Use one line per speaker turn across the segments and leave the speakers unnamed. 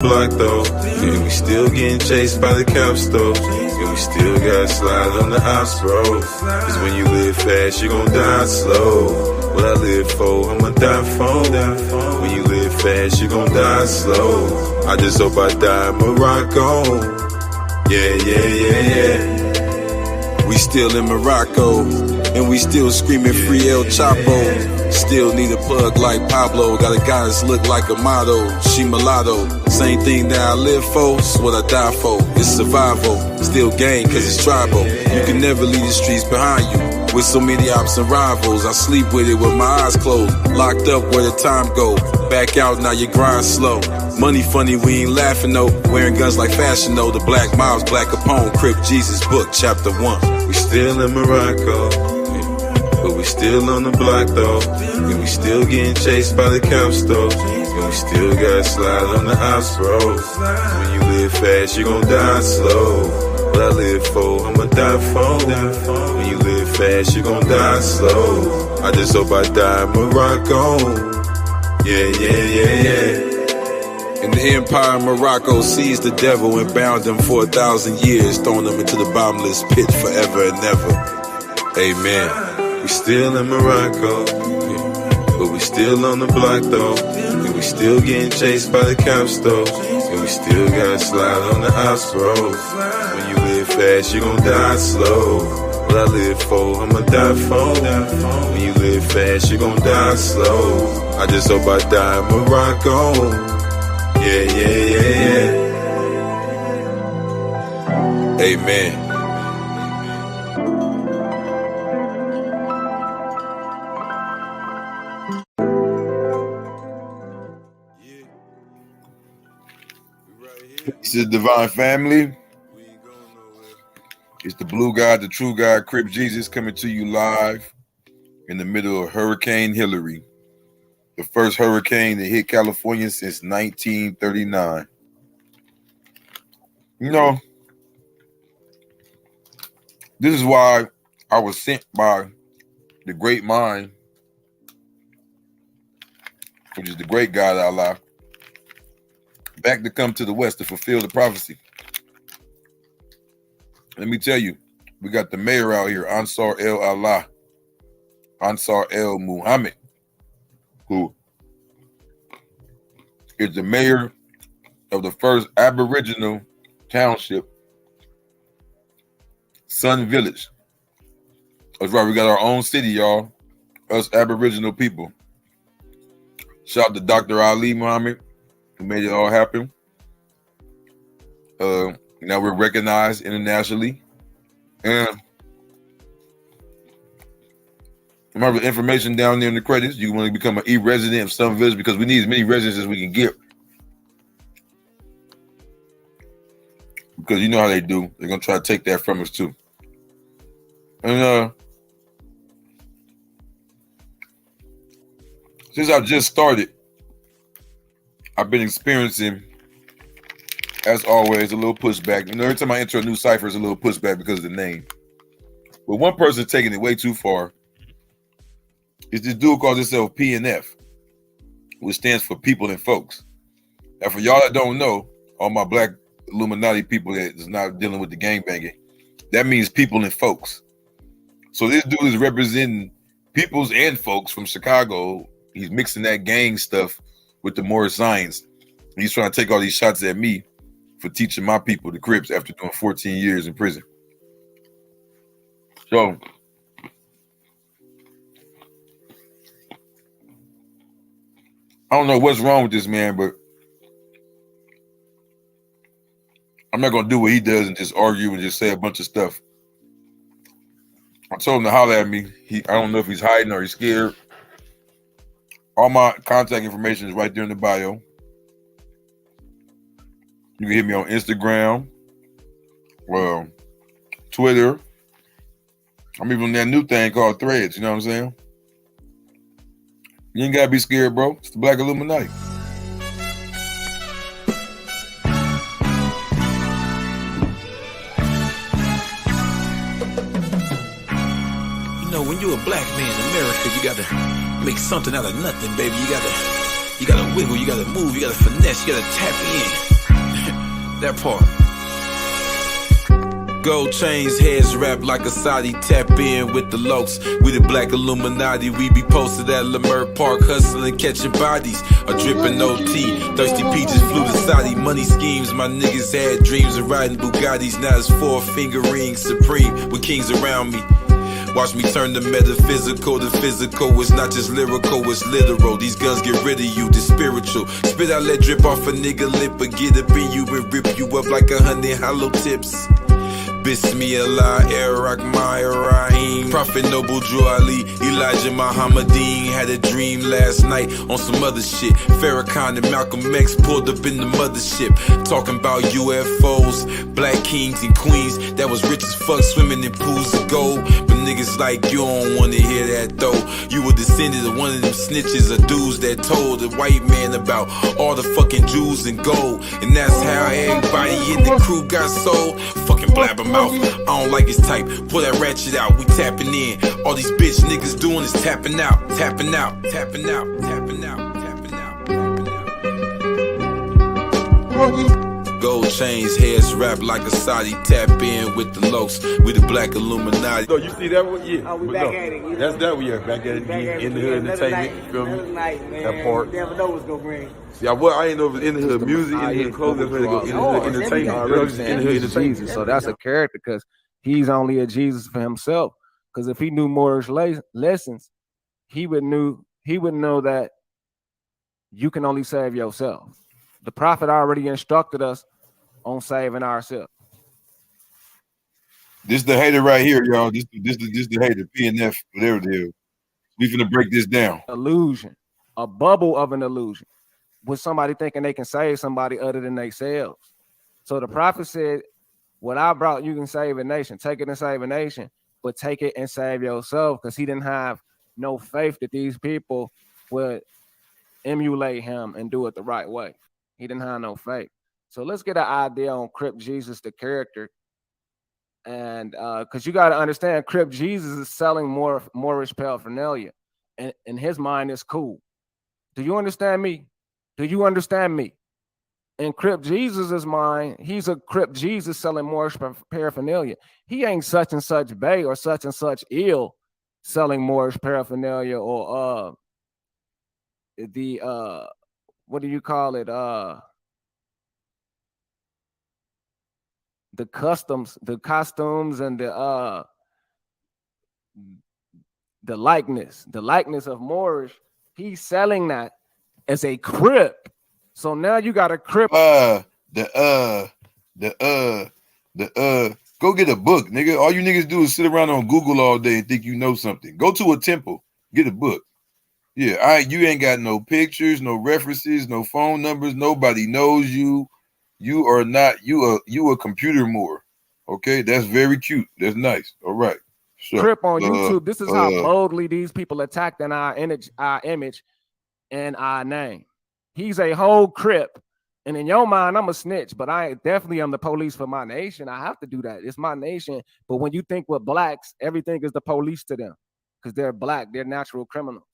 block though, and we still getting chased by the cops though, and we still gotta slide on the ops, bro. Cause when you live fast, you gon' die slow. What I live for, I'ma die for. When you live fast, you gon' die slow. I just hope I die Morocco. Yeah. We still in Morocco, and we still screaming free El Chapo. Still need a plug like Pablo. Got a guy that's look like a model. She mulatto. Same thing that I live for, it's what I die for. It's survival. Still gang cause it's tribal. You can never leave the streets behind you. With so many ops and rivals, I sleep with it with my eyes closed. Locked up where the time go. Back out, now you grind slow. Money funny, we ain't laughing though. Wearing guns like fashion though. The Black Mobs, Black Capone, Crip Jesus book, chapter 1. We still in Morocco, but we still on the block though. And we still getting chased by the cops though. And we still gotta slide on the ops, bro. When you live fast, you gon' die slow. What I live for, I'ma die for. When you live fast, you gon' die slow. I just hope I die Morocco. Yeah. And the empire of Morocco seized the devil and bound him for 1,000 years, throwing him into the bottomless pit forever and never. Amen. We still in Morocco, but we still on the block though. And we still getting chased by the cops though. And we still gotta slide on the ops, bro. When you live fast, you gon' die slow. What I live for, I'ma die for. When you live fast, you gon' die slow. I just hope I die Morocco. Yeah. Amen.
This is Divine Family. It's the blue God, the true God, Crip Jesus, coming to you live in the middle of Hurricane Hillary. The first hurricane that hit California since 1939. You know, this is why I was sent by the great mind, which is the great God Allah, back to come to the West to fulfill the prophecy. Let me tell you, we got the mayor out here, Ansar El Allah, Ansar El Muhammad, who is the mayor of the first Aboriginal township, Sun Village. That's right, we got our own city, y'all, us Aboriginal people. Shout out to Dr. Ali Muhammad, who made it all happen. Now we're recognized internationally. And remember the information down there in the credits. You want to become an e-resident of Sun Village because we need as many residents as we can get. Because you know how they do. They're going to try to take that from us too. And since I've just started, I've been experiencing, as always, a little pushback. You know, every time I enter a new cipher, there's a little pushback because of the name. But one person's taking it way too far. Is this dude calls himself PNF, which stands for people and folks. Now, for y'all that don't know, all my black Illuminati people that is not dealing with the gangbanging, that means people and folks. So this dude is representing peoples and folks from Chicago. He's mixing that gang stuff with the more science. He's trying to take all these shots at me for teaching my people the Crips after doing 14 years in prison. So I don't know what's wrong with this man, but I'm not gonna do what he does and just argue and just say a bunch of stuff. I told him to holler at me. I don't know if he's hiding or he's scared. All my contact information is right there in the bio. You can hit me on Instagram, Twitter. I'm even on that new thing called Threads, you know what I'm saying? You ain't gotta be scared, bro. It's the Black Illuminati.
You know, when you're a black man in America, you gotta make something out of nothing, baby. You gotta
gotta wiggle, you gotta move, you gotta finesse, you gotta tap in. That part. Gold chains, heads wrapped like a Saudi, tap in with the lokes. We the black Illuminati, we be posted at Leimert Park, hustling, catching bodies. A dripping OT, thirsty peaches flew to Saudi. Money schemes, my niggas had dreams of riding Bugattis. Now it's 4-finger rings supreme with kings around me. Watch me turn the metaphysical to physical. It's not just lyrical, it's literal. These guns get rid of you, the spiritual. Spit out, let drip off a nigga lip, but get up in you and rip you up like 100 hollow tips. Bismillah, Iraq, Rahim, Prophet Noble Drew Ali, Elijah Muhammadeen. Had a dream last night on some other shit. Farrakhan and Malcolm X pulled up in the mothership, talking about UFOs, black kings and queens that was rich as fuck, swimming in pools of gold. But niggas like you don't wanna hear that though. You were descended of one of them snitches or dudes that told the white man about all the fucking Jews and gold. And that's how everybody in the crew got sold. Fucking blabbermouth, I don't like his type. Pull that ratchet out, we tapping in. All these bitch niggas doing is tapping out, tapping out, tapping out, tapping out, tapping out, tapping out. Gold chains, heads wrapped like a Saudi, tap in with the lokes. We the black Illuminati.
So you see that one? Yeah.
Oh, we back at it.
That's that one, yeah. Back at it again. In the hood entertainment, you feel me?
Night, man.
That part.
You never know what's gonna bring.
Yeah, well, I ain't know if it's in the hood music, in the hood clothing, in the hood entertainment. In the hood entertainment.
So that's a character because he's only a Jesus for himself. Because if he knew Moorish lessons, he would know that you can only save yourself. The prophet already instructed us on saving ourselves.
This the hater right here, y'all. This the hater. PNF, whatever it is. We finna break this down.
Illusion, a bubble of an illusion, with somebody thinking they can save somebody other than themselves. So the prophet said, "What I brought, you can save a nation. Take it and save a nation, but take it and save yourself," because he didn't have no faith that these people would emulate him and do it the right way. He didn't have no faith. So let's get an idea on Crip Jesus, the character. And because you got to understand, Crip Jesus is selling more Moorish paraphernalia. And in his mind, it's cool. Do you understand me? Do you understand me? In Crip Jesus's mind, he's a Crip Jesus selling Moorish paraphernalia. He ain't such and such Bey or such and such ill selling Moorish paraphernalia or what do you call it? The costumes and the likeness of Moorish. He's selling that as a Crip. So now you got a Crip.
Go get a book, nigga. All you niggas do is sit around on Google all day and think you know something. Go to a temple, get a book. Yeah, you ain't got no pictures, no references, no phone numbers. Nobody knows you. You are not you a computer Moor. Okay, that's very cute. That's nice. All right. Sure.
Crip on YouTube. This is how boldly these people attacked in our image and our name. He's a whole Crip. And in your mind, I'm a snitch, but I definitely am the police for my nation. I have to do that. It's my nation. But when you think with blacks, everything is the police to them because they're black. They're natural criminals.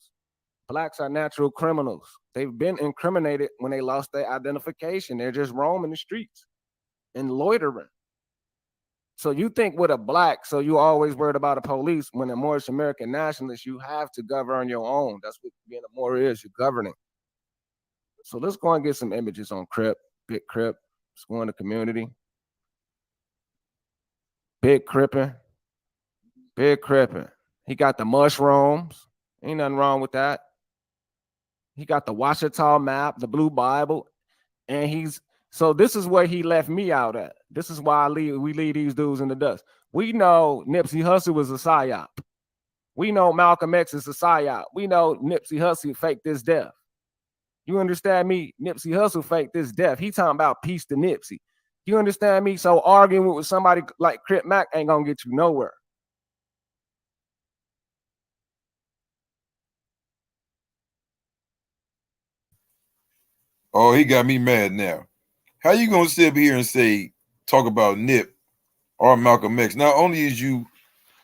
Blacks are natural criminals. They've been incriminated when they lost their identification. They're just roaming the streets and loitering. So you think with a black, so you always worried about the police. When a Moorish American nationalist, you have to govern your own. That's what being a Moor is. You're governing. So let's go and get some images on Crip. Big Crip. Let's go in the community. Big Crippin'. Big Crippin'. He got the mushrooms. Ain't nothing wrong with that. He got the Washita map, the blue Bible, and so this is where he left me out at. This is why we leave these dudes in the dust. We know Nipsey Hussle was a psyop. We know Malcolm X is a psyop. We know Nipsey Hussle faked this death. You understand me? Nipsey Hussle faked this death. He talking about peace to Nipsey. You understand me? So arguing with somebody like Crip Mac ain't gonna get you nowhere.
Oh, he got me mad now. How you gonna sit up here and talk about Nip or Malcolm X? Not only is you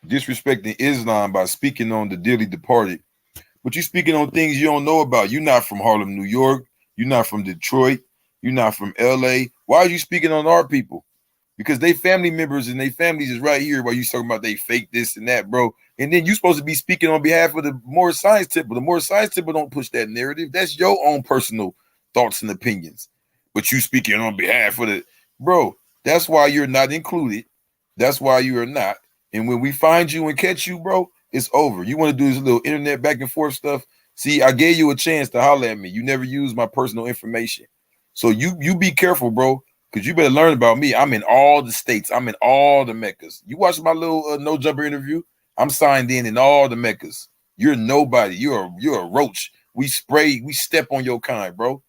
disrespecting Islam by speaking on the dearly departed, but you speaking on things you don't know about. You're not from Harlem, New York. You're not from Detroit. You're not from LA. Why are you speaking on our people? Because they family members and they families is right here while you talking about they fake this and that, bro. And then you supposed to be speaking on behalf of the Moorish Science Temple. The Moorish Science Temple don't push that narrative. That's your own personal thoughts and opinions. But you speaking on behalf of the, bro, that's why you're not included. That's why you are not. And when we find you and catch you, bro, it's over. You want to do this little internet back and forth stuff. See, I gave you a chance to holler at me. You never used my personal information. So you be careful, bro. Because you better learn about me. I'm in all the states. I'm in all the Meccas. You watch my little No Jumper interview? I'm signed in all the Meccas. You're nobody. You're a roach. We step on your kind, bro.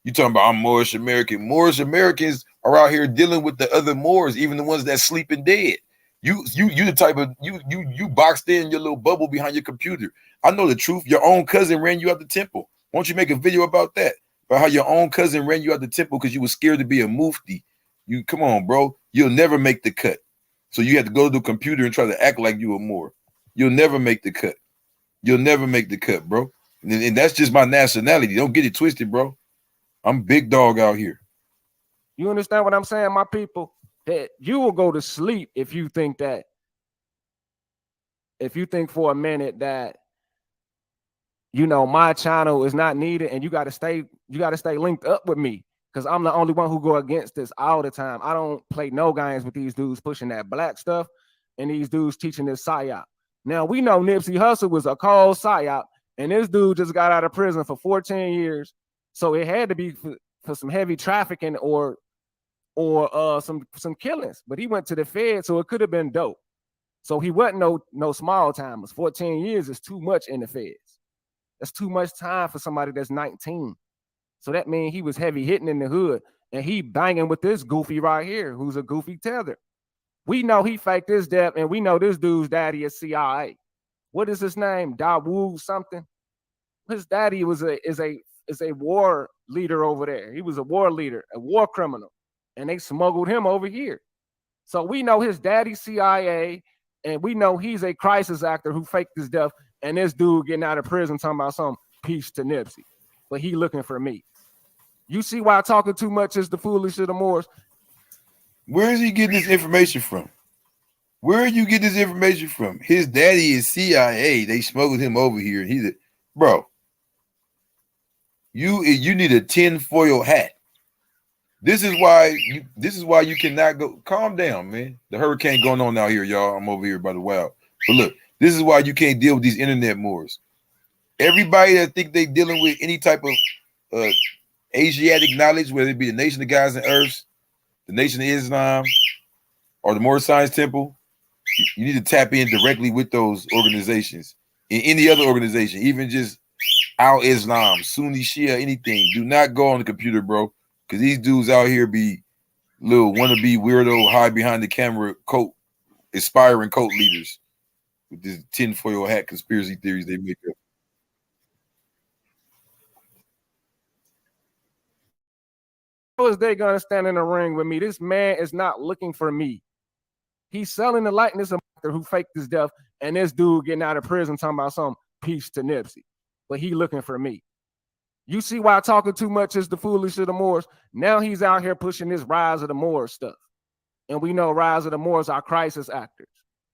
You talking about I'm Moorish American. Moorish Americans are out here dealing with the other Moors, even the ones that sleeping dead. You the type of you boxed in your little bubble behind your computer. I know the truth. Your own cousin ran you out the temple. Won't you make a video about that? About how your own cousin ran you out the temple because you were scared to be a mufti. You come on, bro. You'll never make the cut. So you have to go to the computer and try to act like you were more. You'll never make the cut. You'll never make the cut, bro. And that's just my nationality. Don't get it twisted, bro. I'm big dog out here.
You understand what I'm saying, my people? That you will go to sleep if you think that. If you think for a minute that, you know, my channel is not needed and you got to stay linked up with me because I'm the only one who go against this all the time. I don't play no games with these dudes pushing that black stuff and these dudes teaching this psyop. Now, we know Nipsey Hussle was a cold psyop and this dude just got out of prison for 14 years. So it had to be for some heavy trafficking or some killings, but he went to the Fed, so it could have been dope. So he wasn't no small timers. 14 years is too much in the Feds. That's too much time for somebody that's 19. So that means he was heavy hitting in the hood and he banging with this goofy right here, who's a goofy tether. We know he faked his death and we know this dude's daddy is CIA. What is his name? Dawood something. His daddy is a war leader over there. He was a war leader, a war criminal, and they smuggled him over here. So we know his daddy CIA, and we know he's a crisis actor who faked his death. And this dude getting out of prison talking about some peace to Nipsey, but he looking for me. You see why talking too much is the foolish of the Moors?
Where is he getting this information from? Where you get this information from? His daddy is CIA. They smuggled him over here. He's a bro. You need a tinfoil hat. This is why you cannot go. Calm down, man. The hurricane going on out here, y'all. I'm over here by the wild. But look, this is why you can't deal with these internet Moors. Everybody that think they dealing with any type of Asiatic knowledge, whether it be the Nation of Gods and Earths, the Nation of Islam, or the Moorish Science Temple, you need to tap in directly with those organizations. In any other organization, even just Al-Islam, Sunni, Shia, anything. Do not go on the computer, bro. Because these dudes out here be little wannabe weirdo, hide behind the camera, aspiring cult leaders with this tinfoil hat conspiracy theories they make up.
How is they gonna stand in the ring with me? This man is not looking for me. He's selling the likeness of who faked his death, and this dude getting out of prison talking about some peace to Nipsey, but he looking for me. You see why talking too much is the foolish of the Moors? Now he's out here pushing this Rise of the Moors stuff. And we know Rise of the Moors are crisis actors.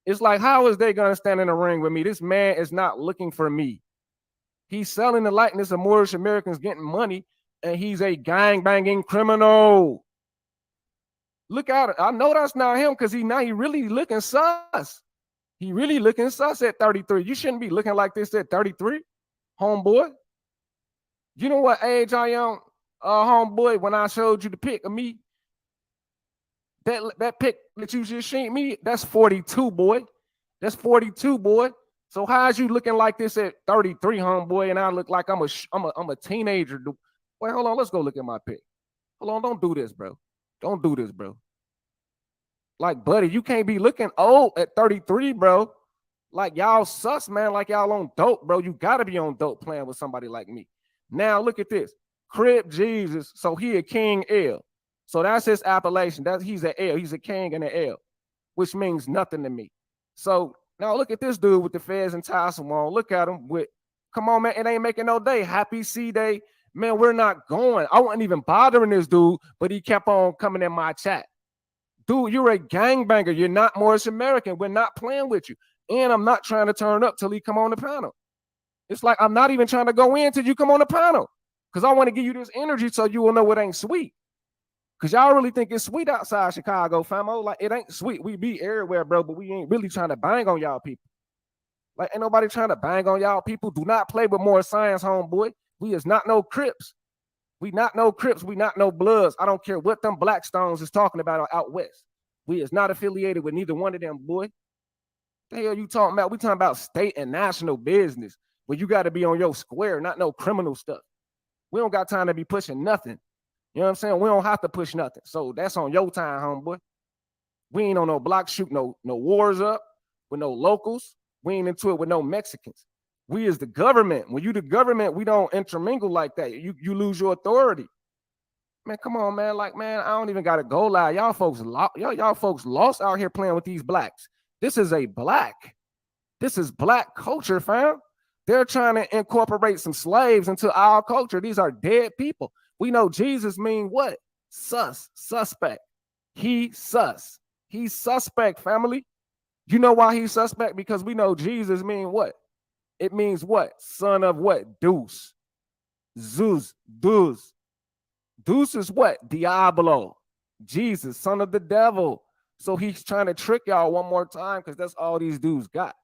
It's like, how is they going to stand in the ring with me? This man is not looking for me. He's selling the likeness of Moorish Americans getting money, and he's a gang-banging criminal. Look at it. I know that's not him because he really looking sus. He really looking sus at 33. You shouldn't be looking like this at 33, homeboy. You know what age I am, homeboy, when I showed you the pic of me? That pic that you just seen me, that's 42, boy. That's 42, boy. So how's you looking like this at 33, homeboy, and I look like I'm a teenager? Wait, hold on, let's go look at my pic. Hold on, don't do this, bro. Don't do this, bro. Like, buddy, you can't be looking old at 33, bro. Like, y'all sus, man. Like, y'all on dope, bro. You got to be on dope playing with somebody like me. Now, look at this. Crip Jesus. So he a King L. So that's his appellation. He's an L. He's a king and an L, which means nothing to me. So now look at this dude with the fez and tassel on. Look at him with, come on, man. It ain't making no day. Happy C-Day. Man, we're not going. I wasn't even bothering this dude, but he kept on coming in my chat. Dude, you're a gangbanger. You're not Moorish American. We're not playing with you. And I'm not trying to turn up till he come on the panel. It's like I'm not even trying to go in till you come on the panel. Because I want to give you this energy so you will know it ain't sweet. Because y'all really think it's sweet outside Chicago, famo. Like, it ain't sweet. We be everywhere, bro, but we ain't really trying to bang on y'all people. Like, ain't nobody trying to bang on y'all people. Do not play with more science, homeboy. We is not no Crips. We not no Crips. We not no Bloods. I don't care what them Blackstones is talking about out west. We is not affiliated with neither one of them, boy. The hell you talking about? We talking about state and national business where you got to be on your square, not no criminal stuff. We don't got time to be pushing nothing. You know what I'm saying? We don't have to push nothing. So that's on your time, homeboy. We ain't on no block shoot no wars up with no locals. We ain't into it with no Mexicans. We is the government. When you the government, we don't intermingle like that. You lose your authority. Man, come on, man. Like, man, I don't even got to go lie. Y'all folks lost out here playing with these blacks. This is black culture, fam. They're trying to incorporate some slaves into our culture. These are dead people. We know Jesus mean what? Suspect. He's suspect, family. You know why he's suspect? Because we know Jesus mean what? It means what? Son of what? Deuce. Zeus. Deuce. Deuce is what? Diablo. Jesus, son of the devil. So he's trying to trick y'all one more time because that's all these dudes got.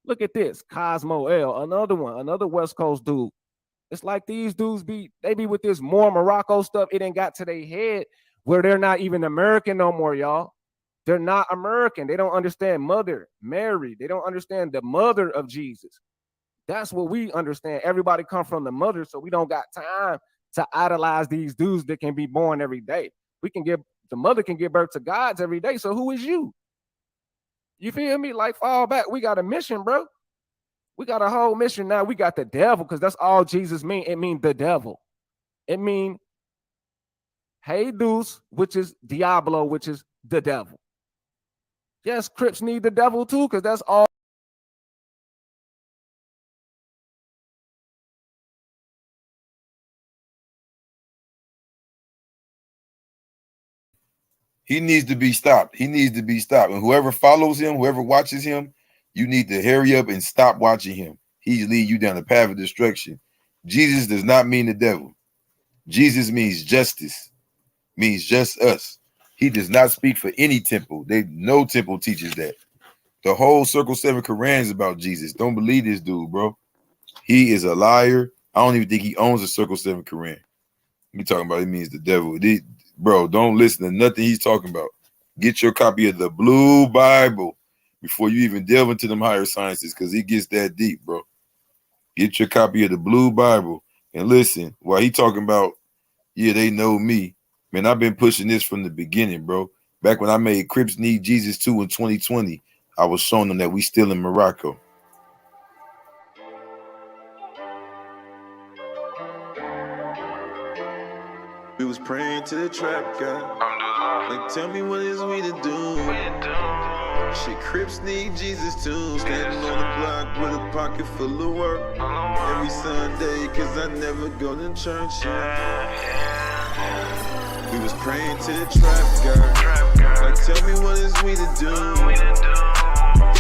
Look at this. Cosmo L, another one, another West Coast dude. It's like these dudes be with this more Morocco stuff. It ain't got to their head where they're not even American no more, y'all. They're not American. They don't understand Mother Mary. They don't understand the mother of Jesus. That's what we understand. Everybody come from the mother, so we don't got time to idolize these dudes that can be born every day. The mother can give birth to gods every day. So who is you? You feel me? Like, fall back. We got a mission, bro. We got a whole mission now. We got the devil because that's all Jesus mean. It mean the devil. It mean Jesus, which is Diablo, which is the devil. Yes, Crips need the devil too because that's all.
He needs to be stopped. He needs to be stopped. And whoever follows him, whoever watches him, you need to hurry up and stop watching him. He's leading you down the path of destruction. Jesus does not mean the devil. Jesus means justice, means just us. He does not speak for any temple. No temple teaches that. The whole Circle 7 Quran is about Jesus. Don't believe this dude, bro. He is a liar. I don't even think he owns a Circle 7 Quran. You talking about he means the devil. Bro, don't listen to nothing he's talking about. Get your copy of the Blue Bible before you even delve into them higher sciences because it gets that deep, bro. Get your copy of the Blue Bible and listen. While he talking about, yeah, they know me. Man, I've been pushing this from the beginning, bro. Back when I made Crips Need Jesus 2 in 2020, I was showing them that we still in Morocco.
We was praying to the trap God. Like, tell me what is we to do? Shit, Crips need Jesus too. Standing on the block with a pocket full of work. Every Sunday, cause I never go to church. We was praying to the trap God. Like, tell me what is we to do?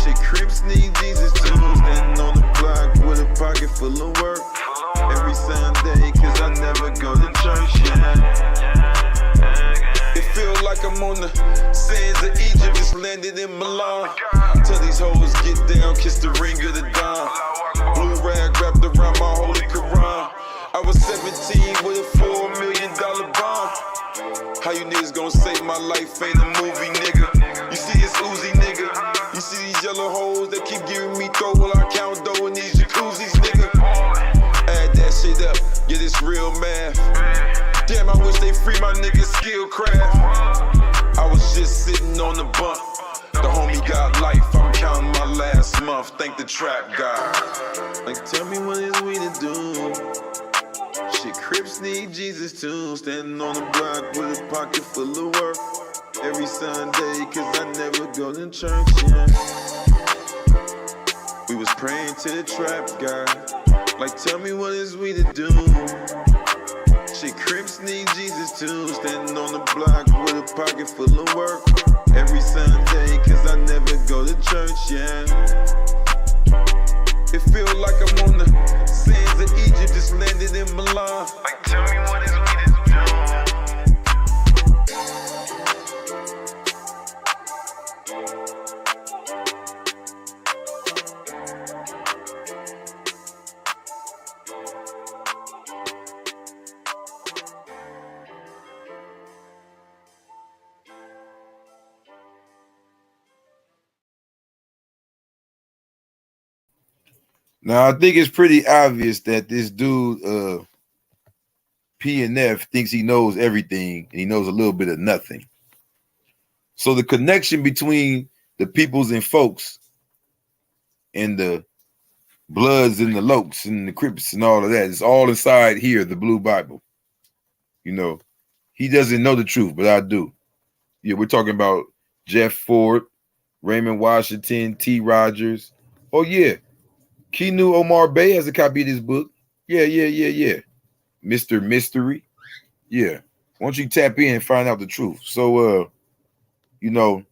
Shit, Crips need Jesus too. Standing on the block with a pocket full of work. Every Sunday, cause I never go to church, It feel like I'm on the sands of Egypt, just landed in Milan. Tell these hoes get down, kiss the ring of the dawn. Blue rag wrapped around my holy Quran. I was 17 with a $4 million bond. How you niggas gonna save my life? Ain't a movie, nigga. You see it's Uzi, nigga. You see these yellow hoes that keep giving me throw while I count dough in these jacuzzis, nigga. Add that shit up, yeah, this real math. Damn, I wish they free my nigga Skillcraft. I was just sitting on the bump. The homie got life, I'm counting my last month. Thank the trap God. Like, tell me what is we to do? Shit, Crips need Jesus too. Standing on the block with a pocket full of work. Every Sunday, cause I never go to church, We was praying to the trap God. Like, tell me what is we to do? Shit, Crips need Jesus too. Standing on the block with a pocket full of work. Every Sunday, cause I never go to church, yeah. It feels like I'm on the sands of Egypt, just landed in Milan. Like, tell me what is we to do.
Now I think it's pretty obvious that this dude P&F thinks he knows everything and he knows a little bit of nothing. So the connection between the peoples and folks and the Bloods and the Lokes and the Crips and all of that is all inside here, the Blue Bible. You know, he doesn't know the truth, but I do. Yeah, we're talking about Jeff Ford, Raymond Washington, T. Rogers. Oh, yeah. Kenu Omar Bey has a copy of this book. Yeah. Mr. Mystery. Yeah. Why don't you tap in and find out the truth? So, you know,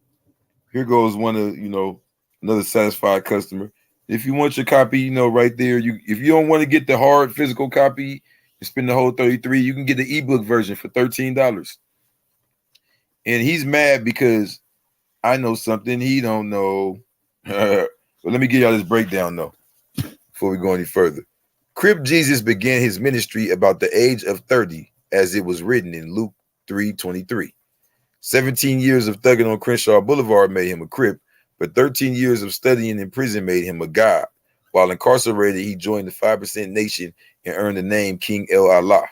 here goes one of, you know, another satisfied customer. If you want your copy, you know, right there, if you don't want to get the hard physical copy and spend the whole $33, you can get the ebook version for $13. And he's mad because I know something he don't know. But let me give y'all this breakdown, though, before we go any further. Crip Jesus began his ministry about the age of 30, as it was written in Luke 3:23. 17 years of thugging on Crenshaw Boulevard made him a Crip, but 13 years of studying in prison made him a God. While incarcerated, he joined the 5% Nation and earned the name King El Allah.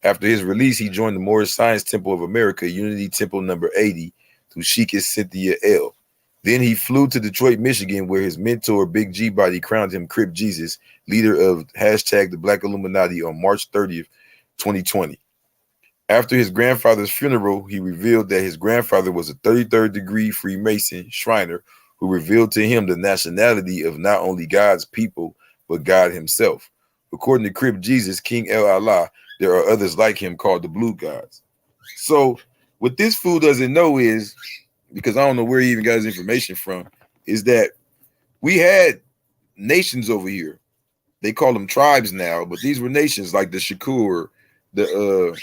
After his release, he joined the Moorish Science Temple of America, Unity Temple number 80, through Sheikh Cynthia L. Then he flew to Detroit, Michigan, where his mentor, Big G Body, crowned him Crip Jesus, leader of #the Black Illuminati, on March 30th, 2020. After his grandfather's funeral, he revealed that his grandfather was a 33rd degree Freemason Shriner who revealed to him the nationality of not only God's people, but God himself. According to Crip Jesus, King El Allah, there are others like him called the Blue Gods. So what this fool doesn't know is, because I don't know where he even got his information from, is that we had nations over here. They call them tribes now, but these were nations like the Shakur, the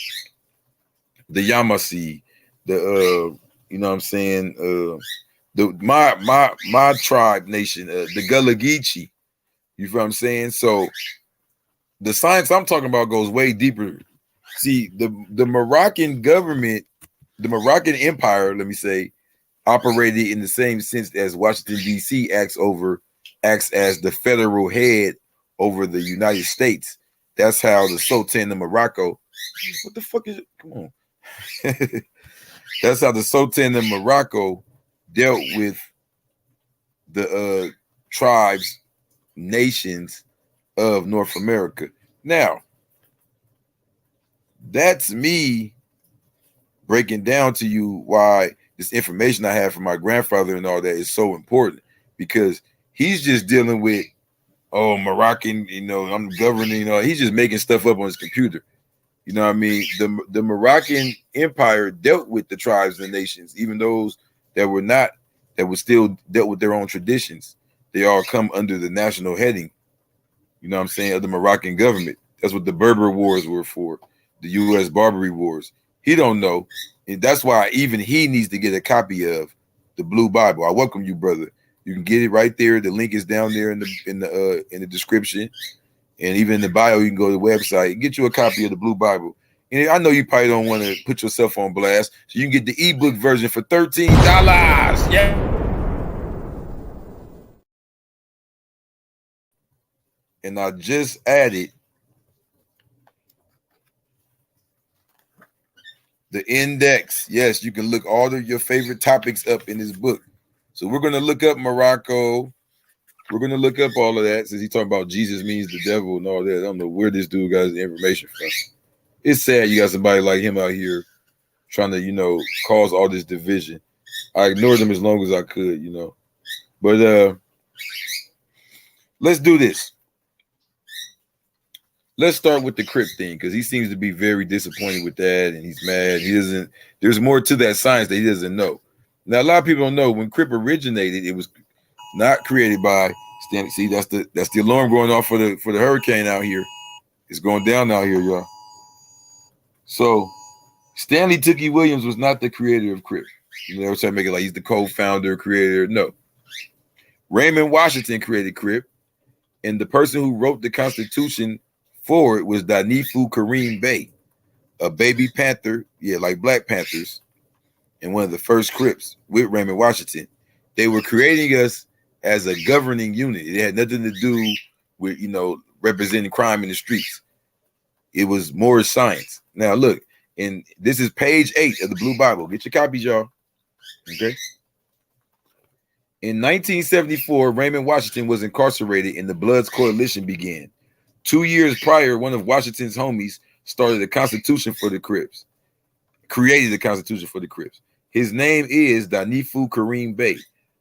Yamasee, you know what I'm saying, my tribe nation, the Gullah Geechee. You feel what I'm saying? So the science I'm talking about goes way deeper. See, the Moroccan government, the Moroccan Empire, let me say, operated in the same sense as Washington, D.C. acts as the federal head over the United States. That's how the Sultan of Morocco. What the fuck is it? Come on. That's how the Sultan of Morocco dealt with the tribes, nations of North America. Now, that's me breaking down to you why this information I have from my grandfather and all that is so important, because he's just dealing with, oh, Moroccan, you know, I'm governing, you know, he's just making stuff up on his computer. You know what I mean? The Moroccan Empire dealt with the tribes and nations, even those that were not, that were still dealt with their own traditions. They all come under the national heading, you know what I'm saying, of the Moroccan government. That's what the Berber Wars were for, the U.S. Barbary Wars. He don't know. And that's why even he needs to get a copy of the Blue Bible. I welcome you, brother. You can get it right there. The link is down there in the description. And even in the bio, you can go to the website and get you a copy of the Blue Bible. And I know you probably don't want to put yourself on blast, so you can get the ebook version for $13. Yeah. And I just added the index. Yes, you can look all of your favorite topics up in this book. So we're going to look up Morocco. We're going to look up all of that, since he's talking about Jesus means the devil and all that. I don't know where this dude got his information from. It's sad you got somebody like him out here trying to, you know, cause all this division. I ignored him as long as I could, you know. But let's do this. let's start with the Crip thing, because he seems to be very disappointed with that, and he's mad. He doesn't. There's more to that science that he doesn't know. Now, a lot of people don't know when Crip originated, it was not created by Stanley. See, that's the alarm going off for the hurricane out here. It's going down out here, y'all. So Stanley Tookie Williams was not the creator of Crip. You know, trying to make it like he's the co-founder, creator. No. Raymond Washington created Crip, and the person who wrote the Constitution for it was Dhanifu Karim-Bey, a baby Panther, like Black Panthers, and one of the first Crips with Raymond Washington. They were creating us as a governing unit. It had nothing to do with, representing crime in the streets. It was more science. Now look, and this is page 8 of the Blue Bible. Get your copies, y'all. Okay. In 1974, Raymond Washington was incarcerated and the Bloods Coalition began. 2 years prior, one of Washington's homies started a constitution for the Crips, created the Constitution for the Crips. His name is Dhanifu Karim-Bey.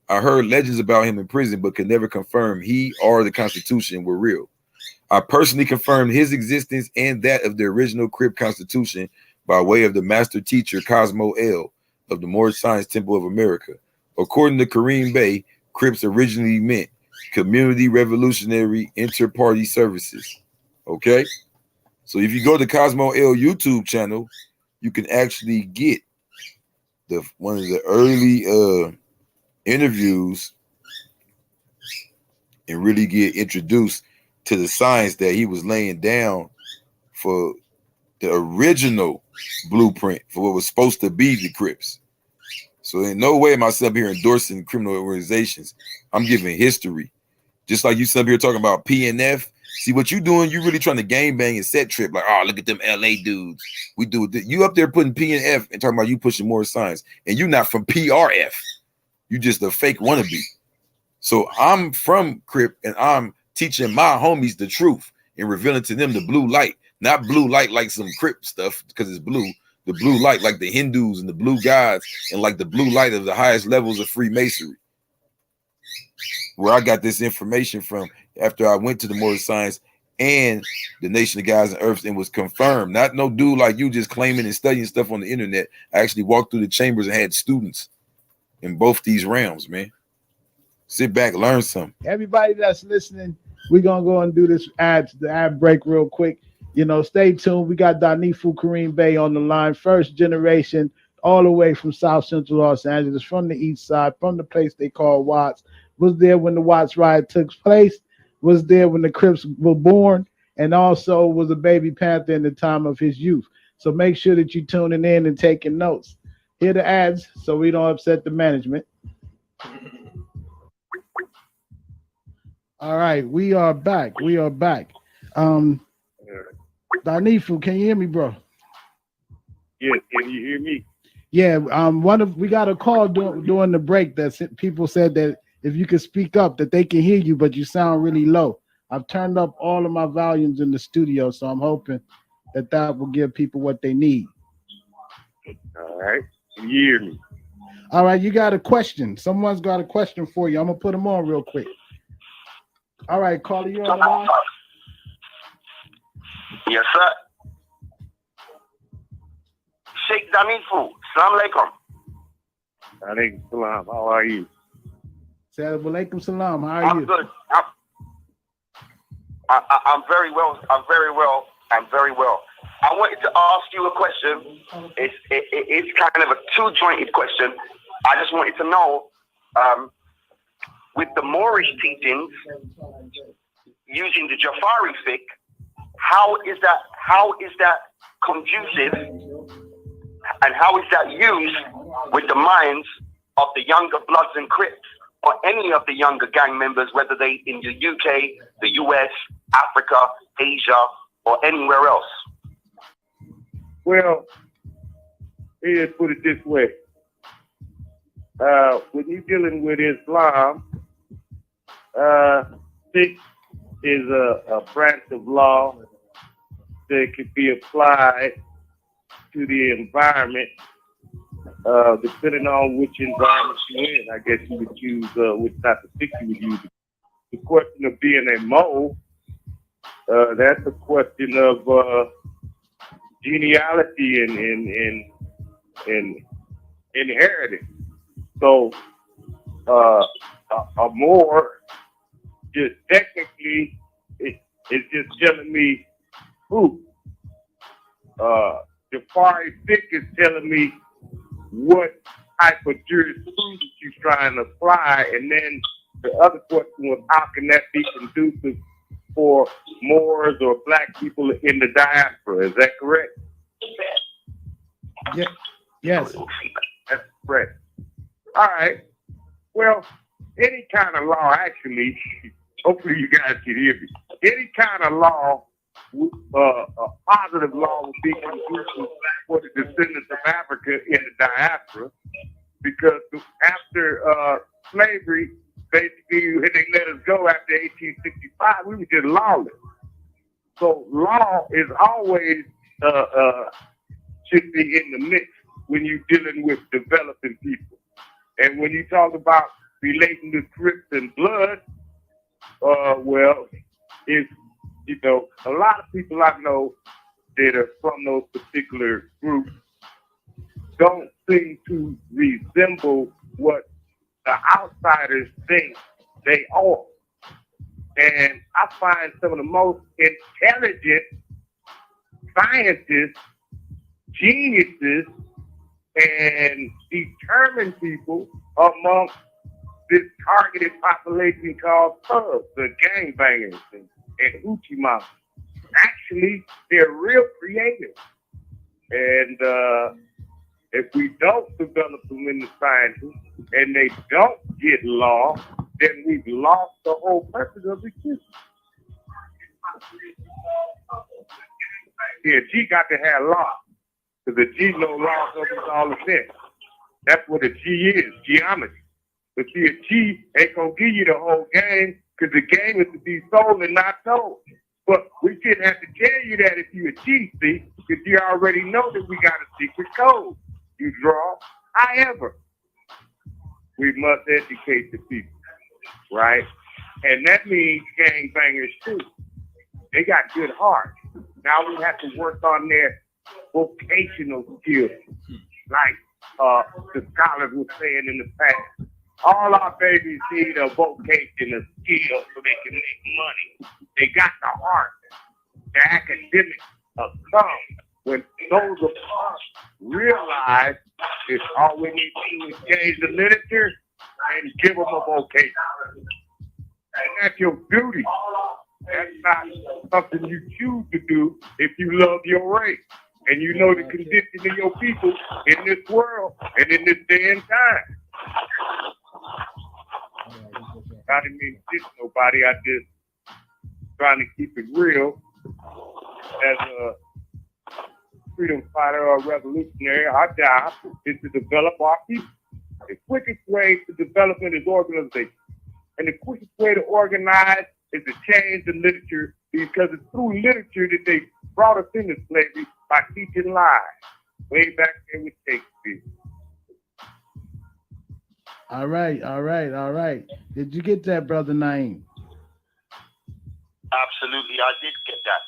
I heard legends about him in prison, but could never confirm he or the Constitution were real. I personally confirmed his existence and that of the original Crip Constitution by way of the master teacher Cosmo L. of the Moorish Science Temple of America. According to Karim-Bey, Crips originally meant Community Revolutionary Inter-Party Services. Okay? So if you go to Cosmo L YouTube channel, you can actually get one of the early interviews and really get introduced to the science that he was laying down for the original blueprint for what was supposed to be the Crips. So in no way am I sitting up here endorsing criminal organizations. I'm giving history. Just like you sitting up here talking about PNF. See what you doing, you really trying to game bang and set trip. Like, oh, look at them LA dudes. We do it. You up there putting PNF and talking about you pushing more science. And you're not from PRF. You just a fake wannabe. So I'm from Crip and I'm teaching my homies the truth and revealing to them the blue light. Not blue light like some Crip stuff because it's blue. The blue light like the Hindus and the blue gods and like the blue light of the highest levels of Freemasonry. Where I got this information from after I went to the Moorish Science and the Nation of Gods and Earths and was confirmed. Not no dude like you just claiming and studying stuff on the internet. I actually walked through the chambers and had students in both these realms, man. Sit back, learn something.
Everybody that's listening, we're going to go and do the ad break real quick. Stay tuned. We got Dhanifu Karim-Bey on the line, first generation, all the way from South Central Los Angeles, from the east side, from the place they call Watts. Was there when the Watts riot took place, was there when the Crips were born, and also was a baby Panther in the time of his youth. So make sure that you're tuning in and taking notes. Hear the ads so we don't upset the management. All right, we are back. Dhanifu, can you hear me, bro?
Yes, can you hear me?
Yeah, we got a call during the break that people said that if you could speak up, that they can hear you, but you sound really low. I've turned up all of my volumes in the studio, so I'm hoping that will give people what they need.
All right, can you hear me?
All right, you got a question. Someone's got a question for you. I'm gonna put them on real quick. All right, caller, you on the line?
Yes, sir. Sheik Dhanifu, Assalamu alaikum.
Alaikum salam. How are you?
Assalamu alaikum salam. How are you?
I'm good. I'm very well. I'm very well. I wanted to ask you a question. It's kind of a two-jointed question. I just wanted to know, with the Moorish teachings using the Jafari fiqh, how is that conducive and how is that used with the minds of the younger Bloods and Crips or any of the younger gang members, whether they in the UK, the US, Africa, Asia, or anywhere else?
Well, let's put it this way. When you're dealing with Islam, fiqh is a branch of law that can be applied to the environment, depending on which environment you're in. I guess you would use which type of fiqh you would use. The question of being a mole That's a question of genealogy and inheritance. So a more just technically it's just telling me who. Jafari Thick is telling me what type of jurisprudence you're trying to apply, and then the other question was how can that be conducive for Moors or black people in the diaspora? Is that correct?
Yeah. Yes.
That's correct. All right. Well, any kind of law, actually, hopefully you guys can hear me. Any kind of law, a positive law would be conducive for the descendants of Africa in the diaspora, because after slavery, basically, when they let us go after 1865, we were just lawless. So law is always should be in the mix when you're dealing with developing people. And when you talk about relating to Crips and blood, well, it's, you know, a lot of people I know that are from those particular groups don't seem to resemble what the outsiders think they are. And I find some of the most intelligent scientists, geniuses, and determined people amongst this targeted population called thugs, the gangbangers and hoochie monsters. Actually, they're real creative. And if we don't develop them in the sciences and they don't get law, then we've lost the whole purpose of existence. Yeah, G got to have law. Because the G no law doesn't all the sense. That's what a G is, geometry. But see, a G ain't gonna give you the whole game, because the game is to be sold and not told. But we shouldn't have to tell you that if you're a G, see, because you already know that we got a secret code you draw. However, we must educate the people, right? And that means gangbangers too. They got good hearts. Now we have to work on their vocational skills, like the scholars were saying in the past. All our babies need a vocation, a skill, so they can make money. They got the heart. The academics come when those of us realize that all we need to do is change the literature and give them a vocation. And that's your duty. That's not something you choose to do if you love your race and you know the condition of your people in this world and in this day and time. I didn't mean to diss nobody. I just trying to keep it real. As a freedom fighter or revolutionary, our job is to develop our people. The quickest way to development is organization. And the quickest way to organize is to change the literature, because it's through literature that they brought us into slavery by teaching lies. Way back there with Shakespeare.
All right. Did you get that, Brother Naeem?
Absolutely, I did get that.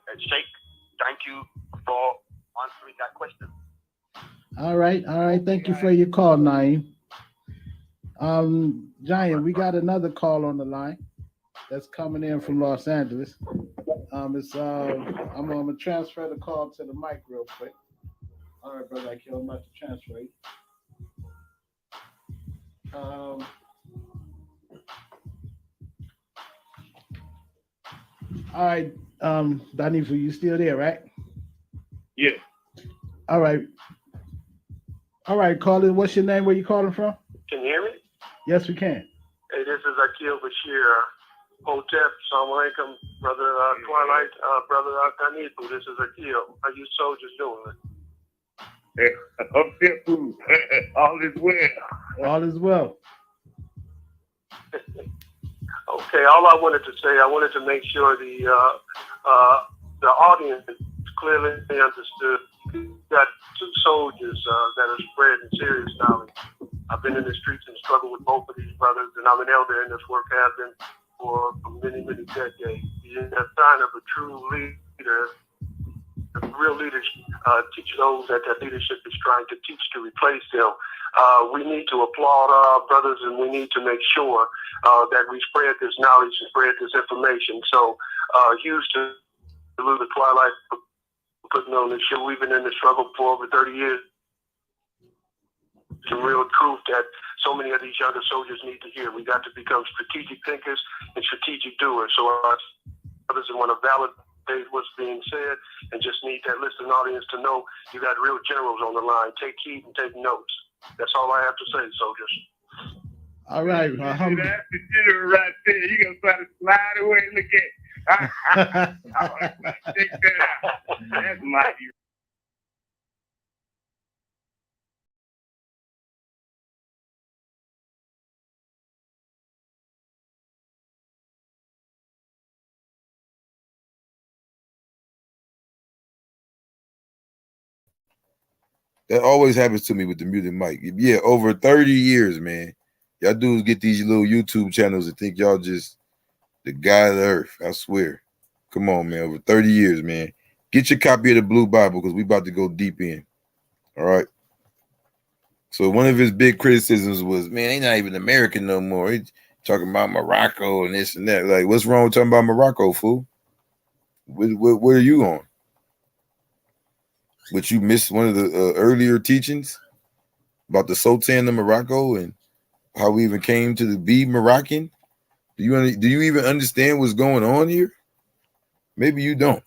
And Sheikh, thank you for answering that question.
All right. Thank you for your call, Naeem. Giant, we got another call on the line that's coming in from Los Angeles. I'm gonna transfer the call to the mic real quick. All right, brother, I'm about to transfer it. All right, Dhanifu, you still there, right?
Yeah.
All right, caller. What's your name? Where you calling from?
Can you hear me?
Yes, we can.
Hey, this is Akil Bashir, Hotep, Assalamu alaikum, brother Twilight, brother Dhanifu. This is Akil. How you soldiers doing?
Hotep food. All is well.
All is well.
Okay, all I wanted to say, I wanted to make sure the audience clearly understood. We got two soldiers that are spreading serious knowledge. I've been in the streets and struggled with both of these brothers, and I'm an elder in this work, have been for many, many decades. The sign of a true leader. The real leaders teach those that their leadership is trying to teach to replace them. We need to applaud our brothers, and we need to make sure that we spread this knowledge and spread this information. So, huge to the Twilight for putting on this show. We've been in the struggle for over 30 years. Some real truth that so many of these younger soldiers need to hear. We got to become strategic thinkers and strategic doers. So our brothers want to validate what's being said and just need that listening audience to know you got real generals on the line. Take heed and take notes. That's all I have to say, soldiers.
All right.
That's the general right there. You gonna try to slide away and look at it. Check that out. That's my
That always happens to me with the muted mic. Yeah, over 30 years, man. Y'all dudes get these little YouTube channels and think y'all just the guy of the earth. I swear. Come on, man. Over 30 years, man. Get your copy of the Blue Bible because we about to go deep in. All right. So one of his big criticisms was, man, he's not even American no more. He's talking about Morocco and this and that. Like, what's wrong with talking about Morocco, fool? What are you on? But you missed one of the earlier teachings about the Sultan of Morocco and how we even came to be Moroccan. Do you even understand what's going on here? Maybe you don't.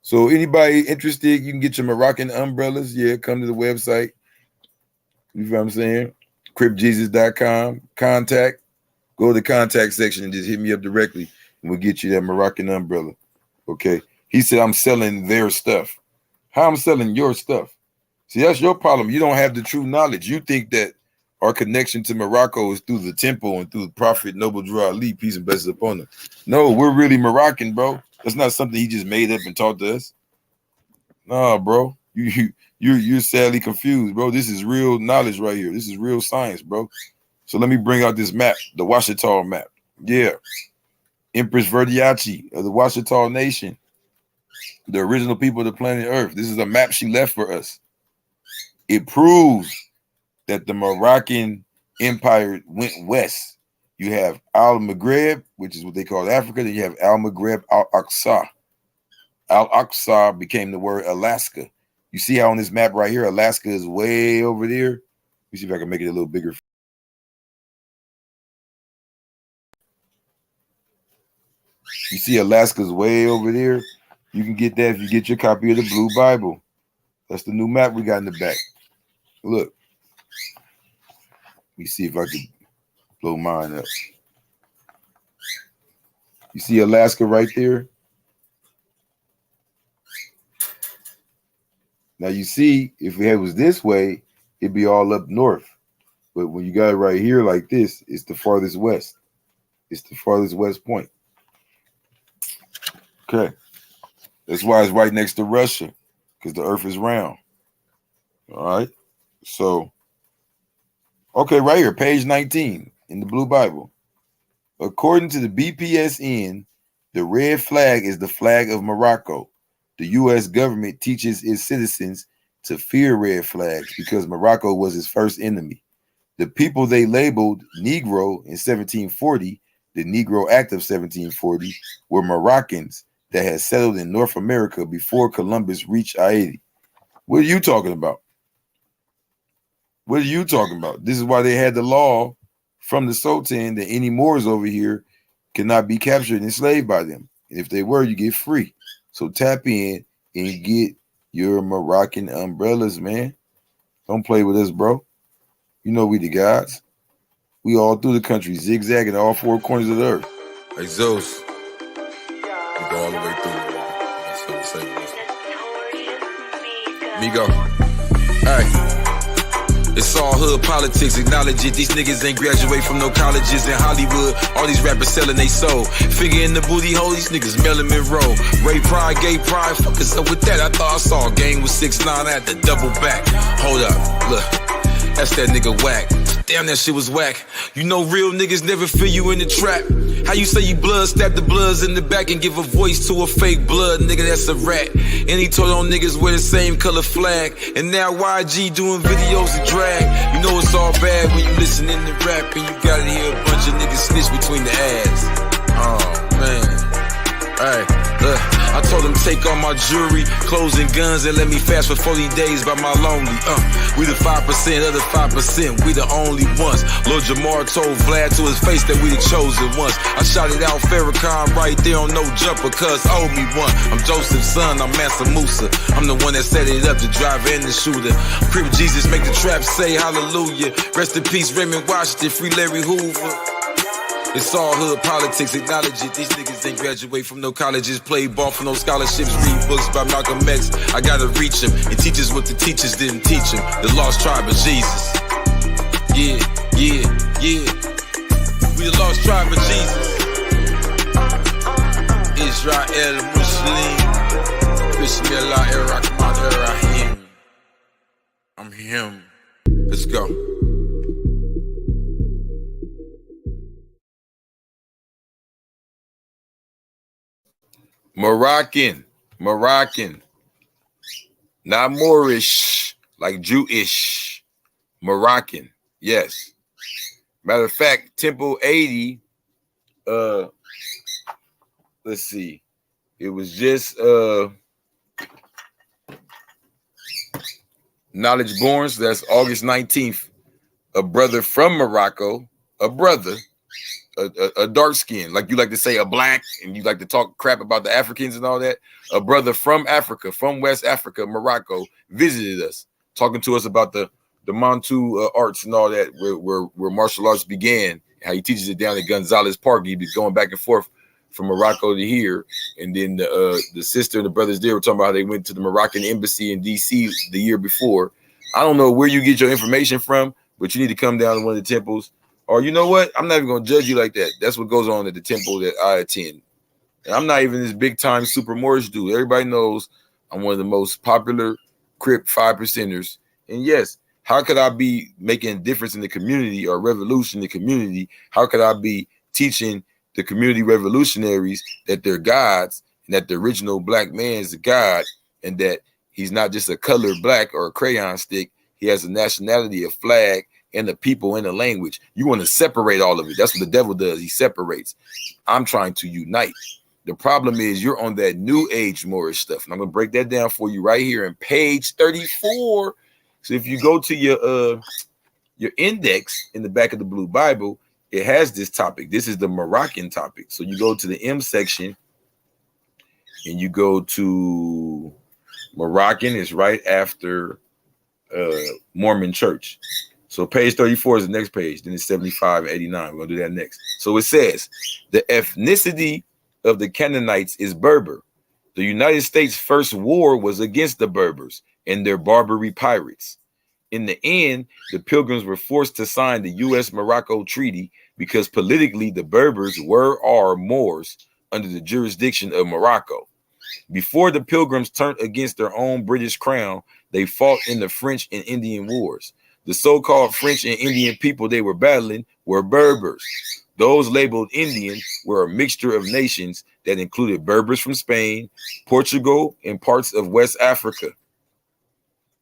So anybody interested, you can get your Moroccan umbrellas. Yeah, come to the website. You know what I'm saying? CripJesus.com. Contact. Go to the contact section and just hit me up directly, and we'll get you that Moroccan umbrella. Okay. He said, I'm selling their stuff. How I'm selling your stuff? See, that's your problem. You don't have the true knowledge. You think that our connection to Morocco is through the temple and through the Prophet Noble Drew Ali, peace and blessings upon him. No, we're really Moroccan, bro. That's not something he just made up and taught to us. No, bro. You're sadly confused, bro. This is real knowledge right here. This is real science, bro. So let me bring out this map, the Ouachita map. Yeah. Empress Verdiachi of the Ouachita Nation. The original people of the planet Earth. This is a map she left for us. It proves that the Moroccan Empire went west. You have Al-Maghreb, which is what they call Africa. Then you have Al-Maghreb, Al-Aqsa. Al-Aqsa became the word Alaska. You see how on this map right here, Alaska is way over there. Let me see if I can make it a little bigger. You see Alaska's way over there. You can get that if you get your copy of the Blue Bible. That's the new map we got in the back. Look. Let me see if I can blow mine up. You see Alaska right there? Now you see, if it was this way, it'd be all up north. But when you got it right here like this, it's the farthest west. It's the farthest west point. Okay. That's why it's right next to Russia, because the earth is round. All right. So, okay, right here, page 19 in the Blue Bible. According to the BPSN, the red flag is the flag of Morocco. The U.S. government teaches its citizens to fear red flags because Morocco was its first enemy. The people they labeled Negro in 1740, the Negro Act of 1740, were Moroccans that had settled in North America before Columbus reached Haiti. What are you talking about? What are you talking about? This is why they had the law from the Sultan that any Moors over here cannot be captured and enslaved by them. And if they were, you get free. So tap in and get your Moroccan umbrellas, man. Don't play with us, bro. You know we the gods. We all through the country, zigzagging all four corners of the earth.
Hey, Zeus. We go all the way through. That's what I'm saying. Migo. Hey. It's all hood politics, acknowledge it. These niggas ain't graduate from no colleges in Hollywood. All these rappers selling they soul. Finger in the booty hole, these niggas Marilyn Monroe. Ray pride, gay pride, fuckers up with that. I thought I saw a gang with 6ix9ine, I had to double back. Hold up, look. That's that nigga whack. Damn, that shit was whack. You know real niggas never feel you in the trap. How you say you blood, stab the bloods in the back and give a voice to a fake blood, nigga, that's a rat. And he told on niggas wear the same color flag. And now YG doing videos of drag. You know it's all bad when you listening to rap and you gotta hear a bunch of niggas snitch between the ass. Oh, man. Alright, I told him take all my jewelry, clothes and guns and let me fast for 40 days by my lonely. We the 5% of the 5%, we the only ones. Lil Jamar told Vlad to his face that we the chosen ones. I shouted out Farrakhan right there on No Jumper, cuz owe me one. I'm Joseph's son, I'm Mansa Musa. I'm the one that set it up, the driver and the shooter. Crip Jesus make the trap say hallelujah. Rest in peace Raymond Washington, free Larry Hoover. It's all hood politics, acknowledge it. These niggas ain't graduate from no colleges, play ball for no scholarships, read books by Malcolm X. I gotta reach him and teach us what the teachers didn't teach him. The lost tribe of Jesus. Yeah, yeah, yeah. We the lost tribe of Jesus. Israel Muslim. Bismillah ar-Rahman ar-Rahim. I'm him. Let's go.
Moroccan, not Moorish, like Jewish, Moroccan, yes. Matter of fact, Temple 80, let's see, it was just Knowledge Born, so that's August 19th, a brother from Morocco, a dark skin, like you like to say a black, and you like to talk crap about the Africans and all that. A brother from Africa, from West Africa, Morocco, visited us, talking to us about the Mantu arts and all that, where martial arts began, how he teaches it down at Gonzalez Park. He'd be going back and forth from Morocco to here. And then the sister and the brothers there were talking about how they went to the Moroccan embassy in DC the year before. I don't know where you get your information from, but you need to come down to one of the temples. Or you know what? I'm not even going to judge you like that. That's what goes on at the temple that I attend. And I'm not even this big time super Moorish dude. Everybody knows I'm one of the most popular Crip 5%ers. And yes, how could I be making a difference in the community or revolution in the community? How could I be teaching the community revolutionaries that they're gods and that the original black man is a god and that he's not just a colored black or a crayon stick. He has a nationality, a flag, and the people and the language. You want to separate all of it. That's what the devil does. He separates. I'm trying to unite. The problem is you're on that new age Moorish stuff. And I'm going to break that down for you right here in page 34. So if you go to your index in the back of the Blue Bible, it has this topic. This is the Moroccan topic. So you go to the M section and you go to Moroccan. It's right after Mormon church. So page 34 is the next page. Then it's 75 and 89. We're going to do that next. So it says, the ethnicity of the Canaanites is Berber. The United States' first war was against the Berbers and their Barbary pirates. In the end, the Pilgrims were forced to sign the U.S.-Morocco Treaty because politically the Berbers are Moors under the jurisdiction of Morocco. Before the Pilgrims turned against their own British crown, they fought in the French and Indian Wars. The so-called French and Indian people they were battling were Berbers. Those labeled Indian were a mixture of nations that included Berbers from Spain, Portugal, and parts of West Africa.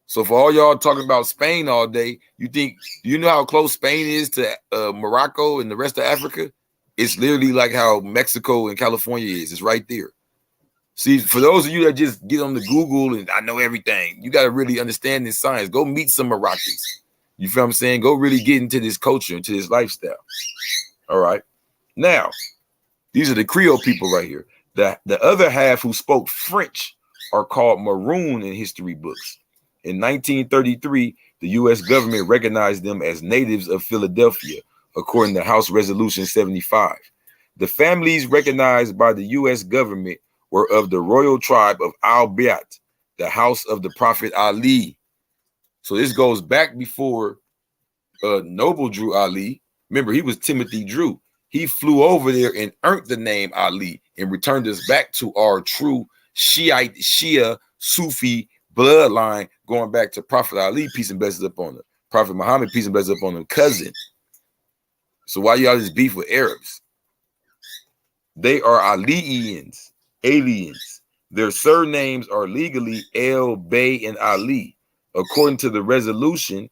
So for all y'all talking about Spain all day, do you know how close Spain is to Morocco and the rest of Africa? It's literally like how Mexico and California is. It's right there. See, for those of you that just get on the Google and I know everything, you got to really understand this science. Go meet some Moroccans. You feel what I'm saying? Go really get into this culture, into this lifestyle. All right. Now, these are the Creole people right here. The other half who spoke French are called Maroon in history books. In 1933, the U.S. government recognized them as natives of Philadelphia, according to House Resolution 75. The families recognized by the U.S. government were of the royal tribe of Al-Bayt, the house of the Prophet Ali. So this goes back before Noble Drew Ali. Remember, he was Timothy Drew. He flew over there and earned the name Ali and returned us back to our true Shia, Sufi bloodline, going back to Prophet Ali, peace and blessings upon him. Prophet Muhammad, peace and blessings upon him, cousin. So why y'all this beef with Arabs? They are Aliians, aliens. Their surnames are legally El, Bey, and Ali. According to the resolution,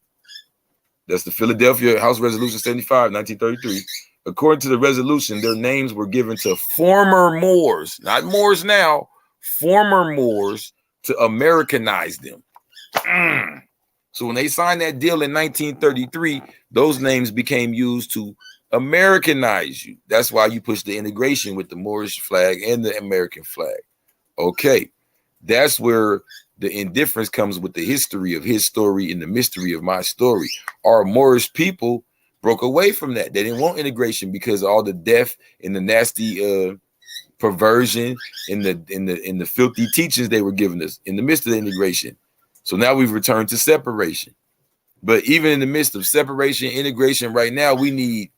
that's the Philadelphia House Resolution 75, 1933. According to the resolution, their names were given to former Moors, not Moors now, former Moors to Americanize them. So when they signed that deal in 1933, those names became used to Americanize you. That's why you push the integration with the Moorish flag and the American flag. Okay, that's where the indifference comes with the history of his story and the mystery of my story. Our Moorish people broke away from that. They didn't want integration because of all the death and the nasty perversion and the filthy teachings they were giving us in the midst of the integration. So now we've returned to separation. But even in the midst of separation, integration, right now we need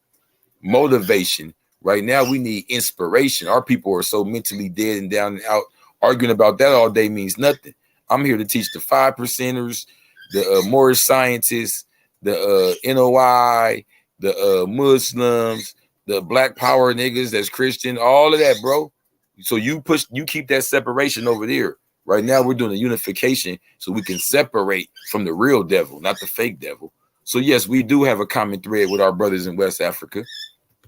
motivation. Right now we need inspiration. Our people are so mentally dead and down and out. Arguing about that all day means nothing. I'm here to teach the 5%ers, the Moorish scientists, the NOI, the Muslims, the Black Power niggas that's Christian, all of that, bro. So you keep that separation over there. Right now we're doing a unification so we can separate from the real devil, not the fake devil. So yes, we do have a common thread with our brothers in West Africa,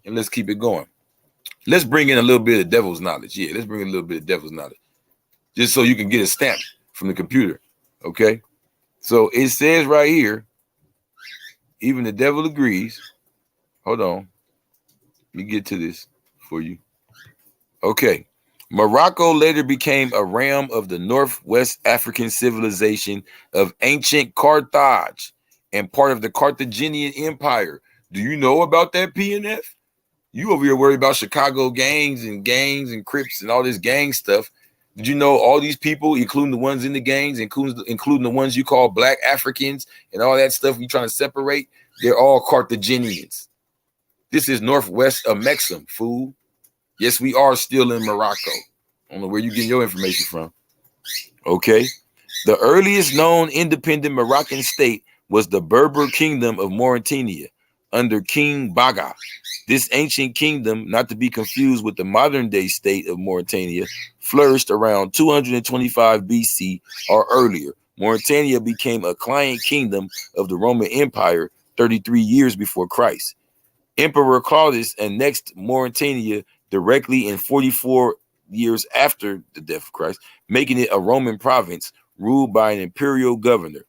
and let's keep it going. Let's bring in a little bit of devil's knowledge. Yeah, let's bring in a little bit of devil's knowledge, just so you can get a stamp from the computer. Okay, so it says right here, even the devil agrees. Hold on, let me get to this for you. Okay, Morocco later became a realm of the Northwest African civilization of ancient Carthage and part of the Carthaginian Empire. Do you know about that, PNF? You over here worried about Chicago gangs and Crips and all this gang stuff. Did you know all these people, including the ones in the gangs, including the ones you call Black Africans and all that stuff you're trying to separate, they're all Carthaginians. This is Northwest of Mexum, fool. Yes, we are still in Morocco. I don't know where you're getting your information from. Okay. The earliest known independent Moroccan state was the Berber Kingdom of Mauritania under King Baga. This ancient kingdom, not to be confused with the modern-day state of Mauritania, flourished around 225 BC or earlier. Mauritania became a client kingdom of the Roman Empire 33 years before Christ. Emperor Claudius annexed Mauritania directly in 44 years after the death of Christ, making it a Roman province ruled by an imperial governor.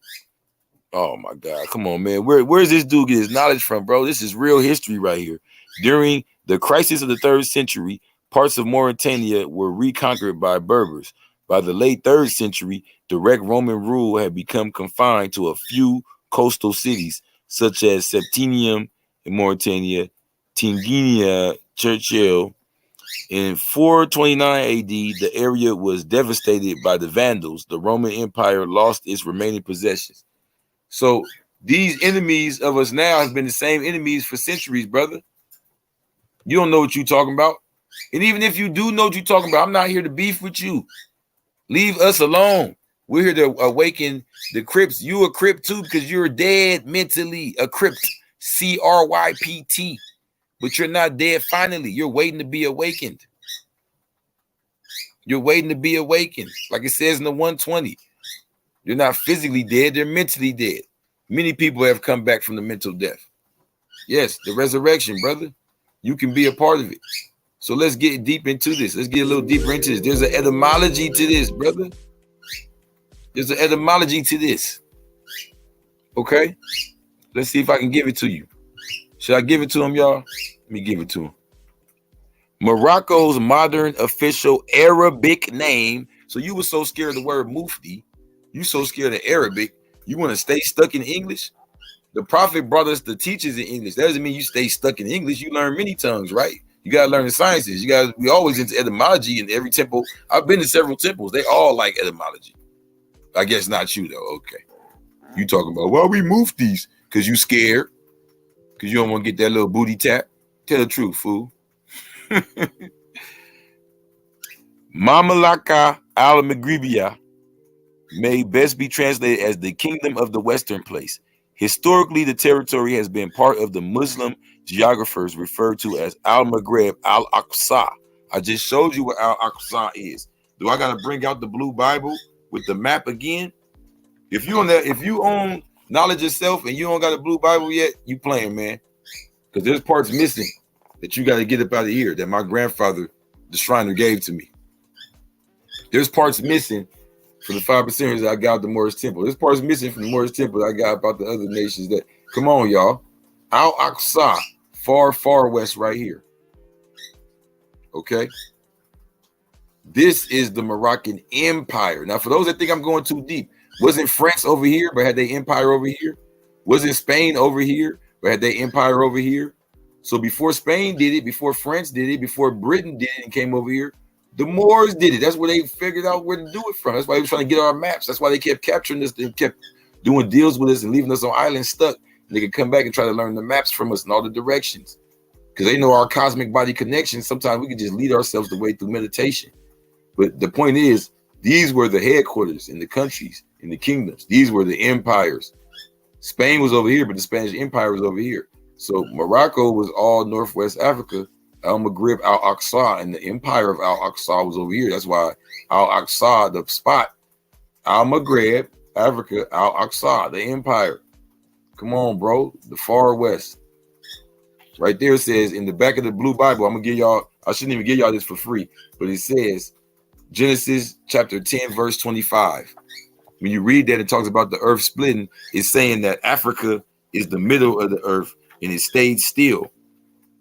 Oh my God, come on, man. Where's this dude get his knowledge from, bro? This is real history right here. During the crisis of the 3rd century, parts of Mauritania were reconquered by Berbers. By the late 3rd century, direct Roman rule had become confined to a few coastal cities, such as Septimium in Mauritania, Tinginia, Churchill. In 429 AD, the area was devastated by the Vandals. The Roman Empire lost its remaining possessions. So these enemies of us now have been the same enemies for centuries, brother. You don't know what you're talking about. And even if you do know what you're talking about, I'm not here to beef with you. Leave us alone. We're here to awaken the Crips. You a Crip too because you're dead mentally. A Crip, CRYPT. But you're not dead finally. You're waiting to be awakened. You're waiting to be awakened. Like it says in the 120. You're not physically dead. They're mentally dead. Many people have come back from the mental death. Yes, the resurrection, brother. You can be a part of it. So let's get deep into this. Let's get a little deeper into this. There's an etymology to this, brother. There's an etymology to this. Okay? Let's see if I can give it to you. Should I give it to him, y'all? Let me give it to him. Morocco's modern official Arabic name. So you were so scared of the word mufti. You so scared of Arabic. You want to stay stuck in English? The prophet brought us the teachers in English. That doesn't mean you stay stuck in English. You learn many tongues, right? You got to learn the sciences. We always into etymology in every temple. I've been to several temples. They all like etymology. I guess not you, though. Okay. You talking about, well, we muftis because you scared. Because you don't want to get that little booty tap. Tell the truth, fool. Mamlaka al-Maghribiyya may best be translated as the kingdom of the western place. Historically, the territory has been part of the Muslim geographers referred to as Al-Maghreb, Al-Aqsa. I just showed you what Al-Aqsa is. Do I gotta bring out the blue Bible with the map again? If you own knowledge of self and you don't got a blue Bible yet, you playing, man. Because there's parts missing that you got to get up out of here that my grandfather, the Shriner, gave to me. There's parts missing for the 5%ers that I got at the Moorish Temple. There's parts missing from the Moorish Temple that I got about the other nations that, come on, y'all. Al-Aqsa, far, far west right here. Okay? This is the Moroccan Empire. Now, for those that think I'm going too deep, wasn't France over here, but had they empire over here? Wasn't Spain over here, but had they empire over here? So before Spain did it, before France did it, before Britain did it and came over here, the Moors did it. That's where they figured out where to do it from. That's why they were trying to get our maps. That's why they kept capturing us. They kept doing deals with us and leaving us on islands stuck. And they could come back and try to learn the maps from us in all the directions. Because they know our cosmic body connections. Sometimes we can just lead ourselves the way through meditation. But the point is, these were the headquarters in the countries, in the kingdoms. These were the empires. Spain was over here, but the Spanish Empire was over here. So Morocco was all Northwest Africa, Al-Maghreb, Al-Aqsa, and the empire of Al-Aqsa was over here. That's why Al-Aqsa, the spot, Al-Maghreb, Africa, Al-Aqsa, the empire. Come on, bro, the far west. Right there it says in the back of the blue Bible, I'm going to give y'all, I shouldn't even give y'all this for free, but it says Genesis chapter 10, verse 25. When you read that, it talks about the earth splitting. It's saying that Africa is the middle of the earth and it stayed still.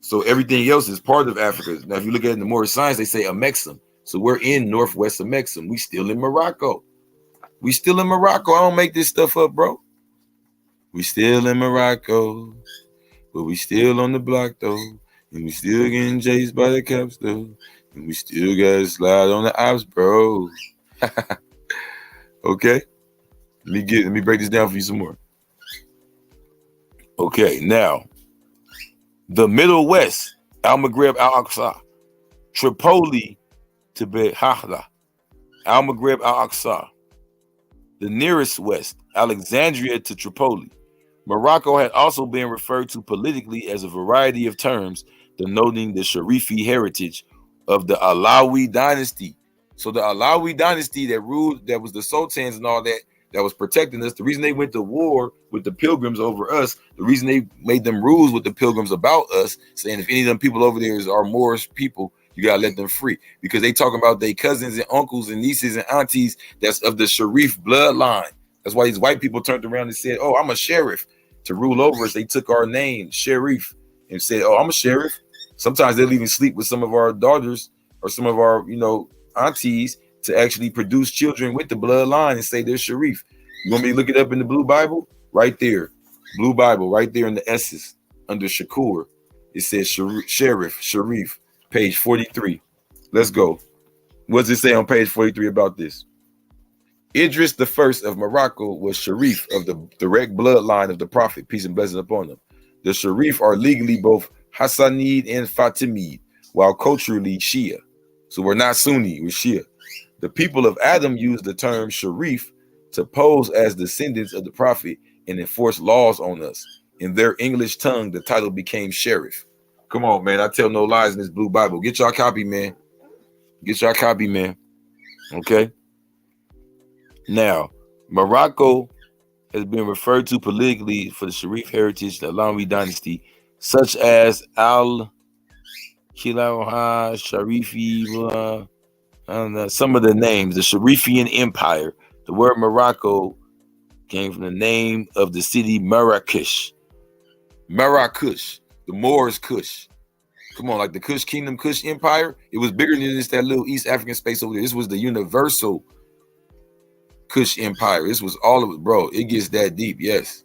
So everything else is part of Africa. Now, if you look at it in the Moorish science, they say Amexem. So we're in Northwest Amexem. We still in Morocco. We still in Morocco. I don't make this stuff up, bro. We still in Morocco, but we still on the block, though. And we still getting chased by the cops, though. And we still got to slide on the ops, bro. Okay. Let me break this down for you some more. Okay, now, the Middle West, Al-Maghreb, Al-Aqsa, Tripoli to Behahla, Al-Maghreb, Al-Aqsa, the nearest west, Alexandria to Tripoli. Morocco had also been referred to politically as a variety of terms denoting the Sharifi heritage of the Alawi dynasty. So the Alawi dynasty that ruled, that was the sultans and all that, that was protecting us. The reason they went to war with the pilgrims over us, the reason they made them rules with the pilgrims about us, saying if any of them people over there are Moorish people, you gotta let them free, because they talking about their cousins and uncles and nieces and aunties that's of the Sharif bloodline. That's why these white people turned around and said, "Oh, I'm a sheriff," to rule over us. They took our name, Sharif, and said, "Oh, I'm a sheriff." Sometimes they'll even sleep with some of our daughters or some of our, aunties to actually produce children with the bloodline and say they're Sharif. You want me to look it up in the blue Bible? Right there. Blue Bible, right there in the S's under Shakur. It says Sharif, page 43. Let's go. What does it say on page 43 about this? Idris the first of Morocco was Sharif of the direct bloodline of the Prophet, peace and blessings upon him. The Sharif are legally both Hassanid and Fatimid, while culturally Shia. So we're not Sunni, we're Shia. The people of Adam used the term Sharif to pose as descendants of the Prophet and enforce laws on us. In their English tongue, the title became Sheriff. Come on, man. I tell no lies in this blue Bible. Get y'all copy, man. Get y'all copy, man. Okay? Now, Morocco has been referred to politically for the Sharif heritage, the Alawi dynasty, such as Al-Khilafah, Sharifi, some of the names, the Sharifian Empire. The word Morocco came from the name of the city Marrakesh. Marrakesh, the Moors Kush. Come on, like the Kush Kingdom, Kush Empire. It was bigger than just that little East African space over there. This was the universal Kush Empire. This was all of it, bro. It gets that deep, yes.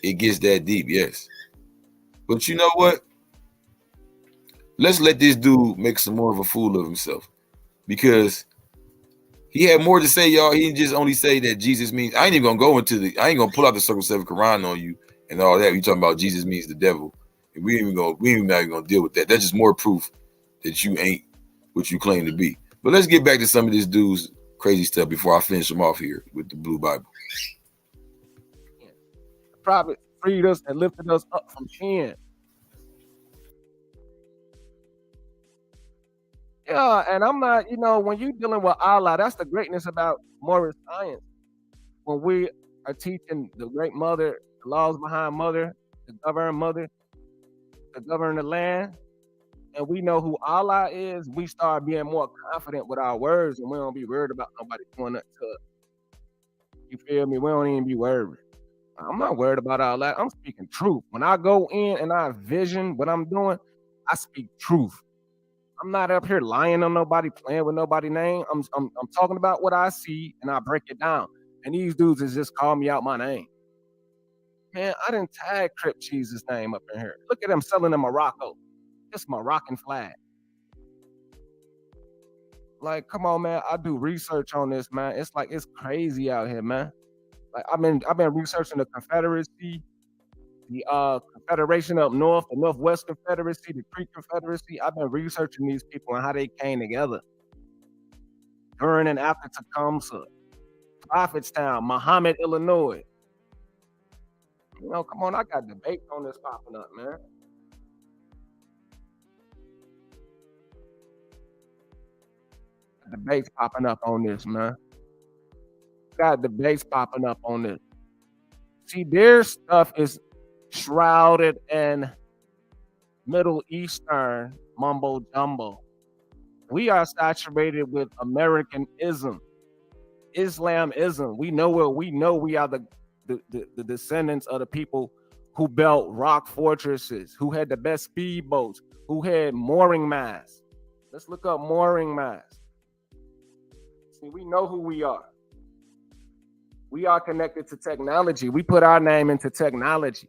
It gets that deep, yes. But you know what? Let's let this dude make some more of a fool of himself, because he had more to say, y'all. He didn't just only say that Jesus means. I ain't even gonna I ain't gonna pull out the Circle 7 Quran on you and all that. You talking about Jesus means the devil. And we ain't even gonna deal with that. That's just more proof that you ain't what you claim to be. But let's get back to some of this dude's crazy stuff before I finish him off here with the blue Bible.
Prophet freed us and lifted us up from sin. Yeah, and I'm not, when you're dealing with Allah, that's the greatness about Moorish science. When we are teaching the great mother, the laws behind mother, the govern the land, and we know who Allah is, we start being more confident with our words, and we don't be worried about nobody doing that to us. You feel me? We don't even be worried. I'm not worried about all that. I'm speaking truth. When I go in and I vision what I'm doing, I speak truth. I'm not up here lying on nobody, playing with nobody's name. I'm talking about what I see, and I break it down. And these dudes is just call me out my name. Man, I didn't tag Crip Jesus' name up in here. Look at them selling in Morocco. It's Moroccan flag. Like, come on, man. I do research on this, man. It's like it's crazy out here, man. Like I've been researching the Confederacy, the Confederation up north, the Northwest Confederacy, the Creek Confederacy. I've been researching these people and how they came together during and after Tecumseh, Prophetstown, Muhammad, Illinois. Come on, I got debates on this popping up, man. Debates popping up on this, man. Got debates popping up on this. See, their stuff is shrouded in Middle Eastern mumbo jumbo. We are saturated with Americanism, Islamism. We know we are the descendants of the people who built rock fortresses, who had the best speedboats, who had mooring masts. Let's look up mooring masts. See, we know who we are. We are connected to technology. We put our name into technology.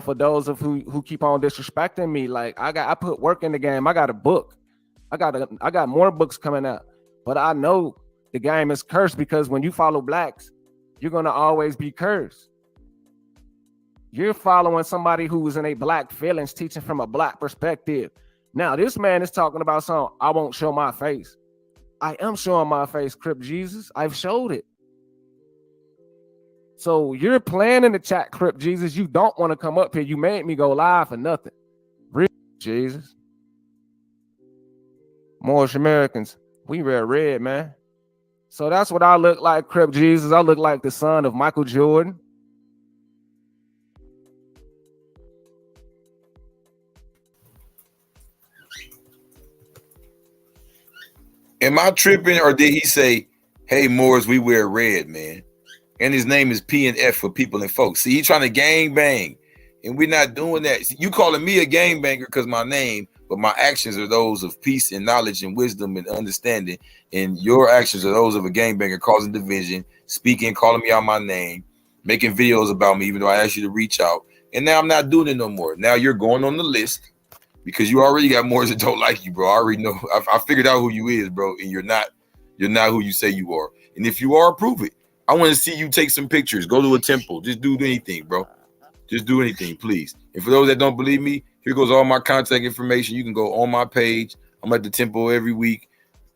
For those of who keep on disrespecting me, like I put work in the game. I got a book. I got more books coming out. But I know the game is cursed because when you follow blacks, you're gonna always be cursed. You're following somebody who is in a black feelings, teaching from a black perspective. Now, this man is talking about something. I won't show my face. I am showing my face, Crip Jesus. I've showed it. So you're playing in the chat, Crip Jesus. You don't want to come up here. You made me go live for nothing. Real Jesus. Moorish Americans, we wear red, man. So that's what I look like, Crip Jesus. I look like the son of Michael Jordan.
Am I tripping, or did he say, hey, Moors, we wear red, man? And his name is P and F for people and folks. See, he's trying to gang bang, and we're not doing that. See, you calling me a gang banger because my name, but my actions are those of peace and knowledge and wisdom and understanding. And your actions are those of a gang banger, causing division, speaking, calling me out my name, making videos about me, even though I asked you to reach out. And now I'm not doing it no more. Now you're going on the list because you already got Moors that don't like you, bro. I already know. I figured out who you is, bro. And you're not who you say you are. And if you are, prove it. I want to see you take some pictures. Go to a temple. Just do anything, bro. Just do anything, please. And for those that don't believe me, here goes all my contact information. You can go on my page. I'm at the temple every week.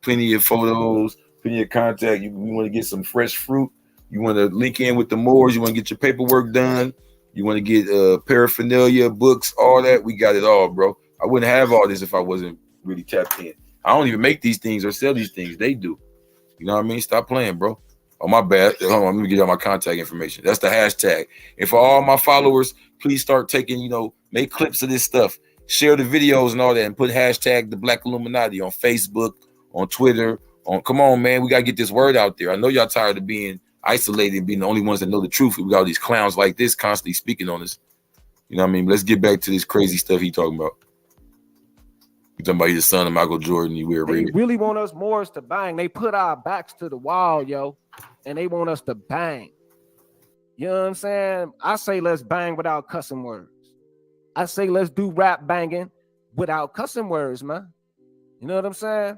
Plenty of photos, plenty of contact. You want to get some fresh fruit. You want to link in with the Moors. You want to get your paperwork done. You want to get paraphernalia, books, all that. We got it all, bro. I wouldn't have all this if I wasn't really tapped in. I don't even make these things or sell these things. They do. You know what I mean? Stop playing, bro. Oh, my bad. Hold on, let me get y'all my contact information. That's the hashtag. And for all my followers, please start taking, make clips of this stuff. Share the videos and all that, and put hashtag the Black Illuminati on Facebook, on Twitter. Come on, man. We got to get this word out there. I know y'all tired of being isolated and being the only ones that know the truth. We got all these clowns like this constantly speaking on us. You know what I mean? Let's get back to this crazy stuff he talking about. You talking about he's the son of Michael Jordan. You wear red.
They really want us Moors to bang. They put our backs to the wall, yo, and they want us to bang. You know what I'm saying? I say let's bang without cussing words. I say let's do rap banging without cussing words, man. You know what I'm saying?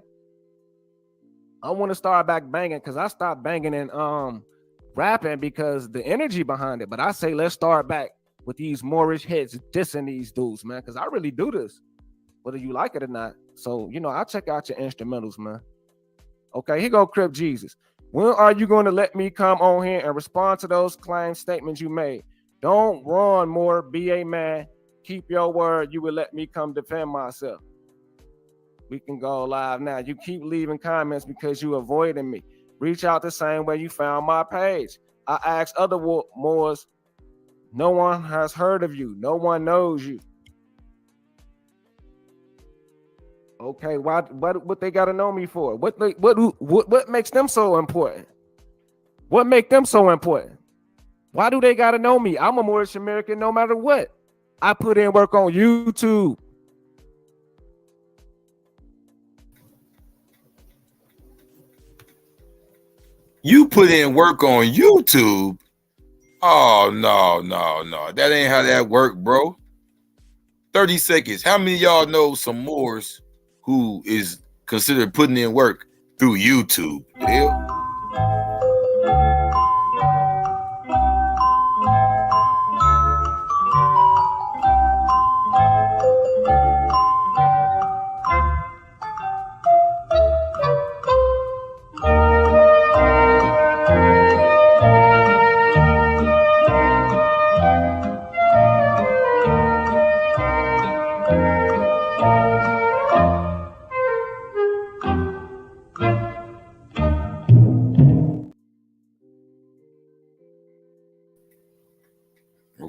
I want to start back banging because I stopped banging and rapping because the energy behind it. But I say let's start back with these Moorish heads dissing these dudes, man, because I really do this, whether you like it or not. So, I'll check out your instrumentals, man. Okay, here go Crip Jesus. When are you going to let me come on here and respond to those claims, statements you made? Don't run more. Be a man. Keep your word. You will let me come defend myself. We can go live now. You keep leaving comments because you avoiding me. Reach out the same way you found my page. I asked other Moors. No one has heard of you. No one knows you. Okay, what they gotta know me for? What makes them so important? What make them so important? Why do they gotta know me? I'm a Moorish American no matter what. I put in work on YouTube.
You put in work on YouTube? Oh, no. That ain't how that work, bro. 30 seconds. How many of y'all know some Moors who is considered putting in work through YouTube? Hell.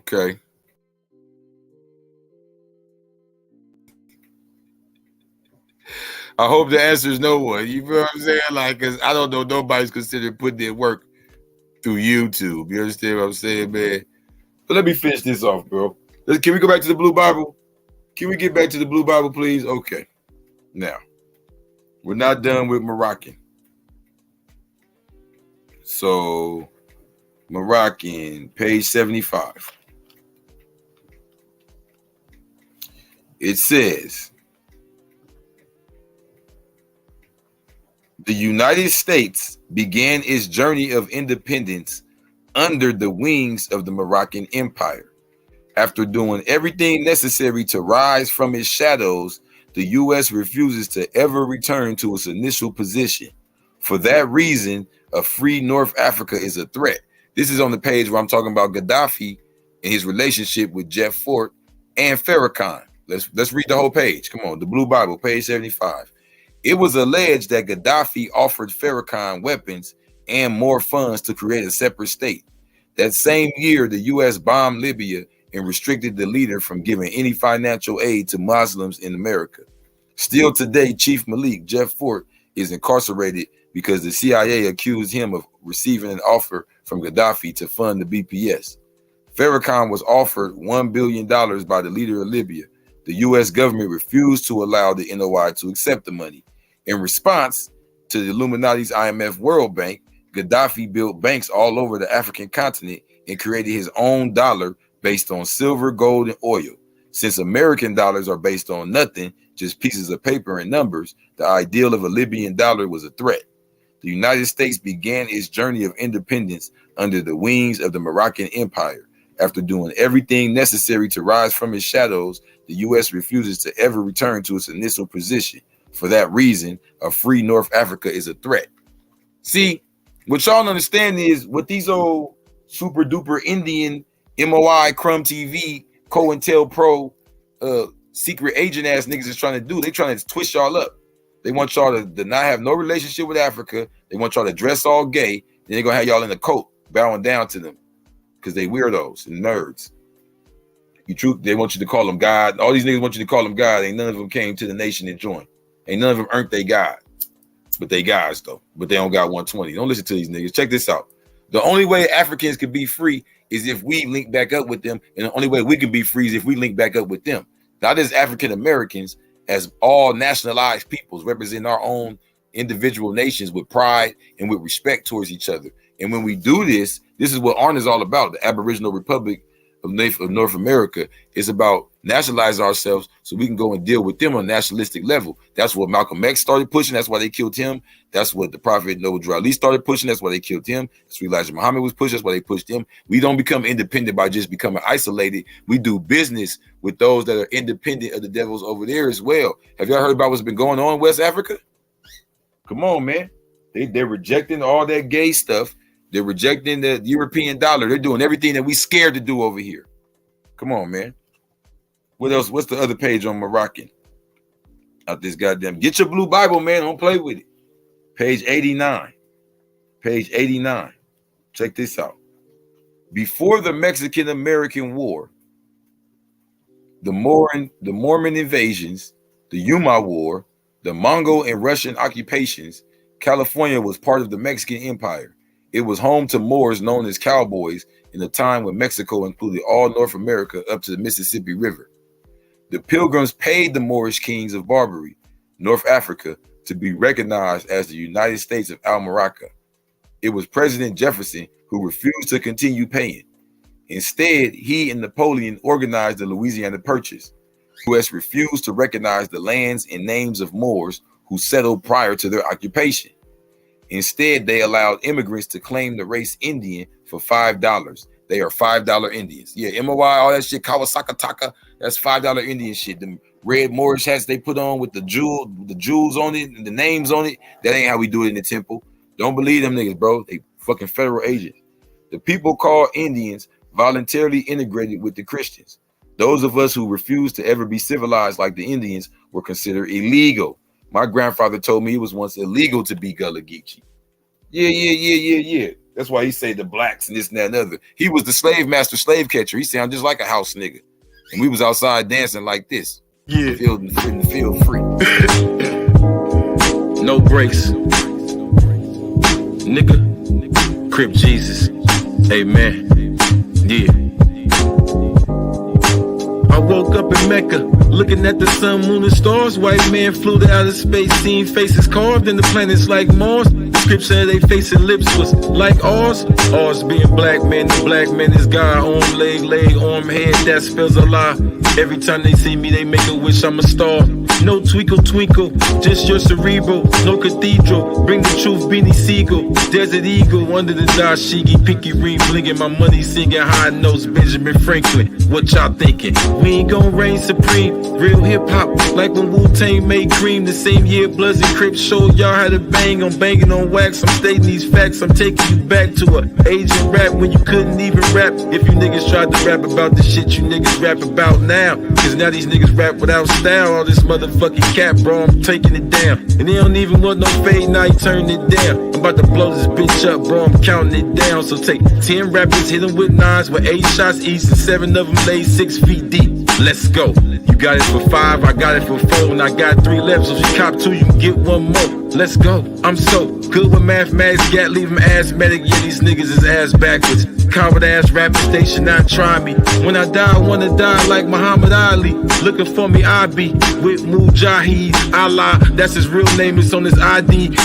Okay. I hope the answer is no one. You feel what I'm saying? Like, because I don't know nobody's considered putting in work through YouTube. You understand what I'm saying, man? But let me finish this off, bro. Can we go back to the Blue Bible? Can we get back to the Blue Bible, please? Okay. Now, we're not done with Moroccan. So, Moroccan, page 75. It says, the United States began its journey of independence under the wings of the Moroccan Empire. After doing everything necessary to rise from its shadows, the U.S. refuses to ever return to its initial position. For that reason, a free North Africa is a threat. This is on the page where I'm talking about Gaddafi and his relationship with Jeff Fort and Farrakhan. Let's read the whole page. Come on, the Blue Bible, page 75. It was alleged that Gaddafi offered Farrakhan weapons and more funds to create a separate state. That same year, the U.S. bombed Libya and restricted the leader from giving any financial aid to Muslims in America. Still today, Chief Malik, Jeff Fort, is incarcerated because the CIA accused him of receiving an offer from Gaddafi to fund the BPS. Farrakhan was offered $1 billion by the leader of Libya. The U.S. government refused to allow the NOI to accept the money. In response to the Illuminati's IMF World Bank, Gaddafi built banks all over the African continent and created his own dollar based on silver, gold, and oil. Since American dollars are based on nothing, just pieces of paper and numbers, the ideal of a Libyan dollar was a threat. The United States began its journey of independence under the wings of the Moroccan Empire. After doing everything necessary to rise from its shadows, the U.S. refuses to ever return to its initial position. For that reason, a free North Africa is a threat. See, what y'all don't understand is what these old super duper Indian MOI, Crumb TV, COINTELPRO, secret agent ass niggas is trying to do. They trying to twist y'all up. They want y'all to not have no relationship with Africa. They want y'all to dress all gay. Then they're gonna have y'all in the coat bowing down to them because they weirdos and nerds. They want you to call them God. All these niggas want you to call them God. Ain't none of them came to the nation and joined. Ain't none of them earned they God. But they guys though. But they don't got 120. Don't listen to these niggas. Check this out. The only way Africans can be free is if we link back up with them. And the only way we can be free is if we link back up with them. Not as African Americans, as all nationalized peoples represent our own individual nations with pride and with respect towards each other. And when we do this, this is what ARN is all about. The Aboriginal Republic of North America is about nationalizing ourselves so we can go and deal with them on a nationalistic level. That's what Malcolm X started pushing. That's why they killed him. That's what the Prophet Noble Ali started pushing. That's why they killed him. That's what Elijah Muhammad was pushing. That's why they pushed him. We don't become independent by just becoming isolated. We do business with those that are independent of the devils over there as well. Have y'all heard about what's been going on in West Africa? Come on, man. They're rejecting all that gay stuff. They're rejecting the European dollar. They're doing everything that we scared to do over here. Come on, man. What else? What's the other page on Moroccan? Out this goddamn. Get your blue Bible, man. Don't play with it. Page 89. Page 89. Check this out. Before the Mexican-American War, the Mormon invasions, the Yuma War, the Mongol and Russian occupations, California was part of the Mexican Empire. It was home to Moors known as cowboys in a time when Mexico included all North America up to the Mississippi River. The Pilgrims paid the Moorish kings of Barbary, North Africa, to be recognized as the United States of Almorocca. It was President Jefferson who refused to continue paying. Instead, he and Napoleon organized the Louisiana Purchase. The U.S. refused to recognize the lands and names of Moors who settled prior to their occupation. Instead, they allowed immigrants to claim the race Indian for $5. They are $5 Indians. Yeah, MOI, all that shit, Kawasaka Taka, that's $5 Indian shit. Them red Moorish hats they put on with the jewels on it and the names on it. That ain't how we do it in the temple. Don't believe them niggas, bro. They fucking federal agents. The people called Indians voluntarily integrated with the Christians. Those of us who refused to ever be civilized like the Indians were considered illegal. My grandfather told me it was once illegal to be Gullah Geechee. Yeah. That's why he say the blacks and this and that and other. He was the slave master, slave catcher. He sounded just like a house nigga. And we was outside dancing like this. Yeah. In the field free. No breaks. Nigga. Crip Jesus. Amen. Yeah. I woke up in Mecca, looking at the sun, moon, and stars. White man flew to outer space, seeing faces carved in the planets like Mars. The script said they face and lips was like ours. Ours being black men, the black man is God. Arm, leg, arm, head, that spells a lie. Every time they see me, they make a wish I'm a star. No twinkle, just your cerebral. No cathedral, bring the truth, Beanie Siegel. Desert Eagle, under the dashiki, pinky ring, blinging my money, singing high notes, Benjamin Franklin. What y'all thinking? We ain't gon' reign supreme. Real hip-hop, like when Wu-Tang made cream. The same year Bloods and Crips showed y'all how to bang. I'm banging on wax, I'm stating these facts. I'm taking you back to a age of rap when you couldn't even rap. If you niggas tried to rap about the shit you niggas rap about now. Cause now these niggas rap without style. All this motherfucking cap, bro, I'm taking it down. And they don't even want no fade, now you turn it down. I'm about to blow this bitch up, bro, I'm counting it down. So take 10 rappers, hit them with 9s with 8 shots each, and 7 of them laid 6 feet deep. Let's go. You got it for 5, I got it for 4, and I got 3 left. So if you cop 2, you can get 1 more. Let's go. I'm so good with mathematics, got leave them asthmatic. Yeah, these niggas is ass backwards. Coward ass rappers, they should not try me. When I die, I wanna die like Muhammad Ali. Looking for me, I be with Mujahid Allah. That's his real name, it's on his ID.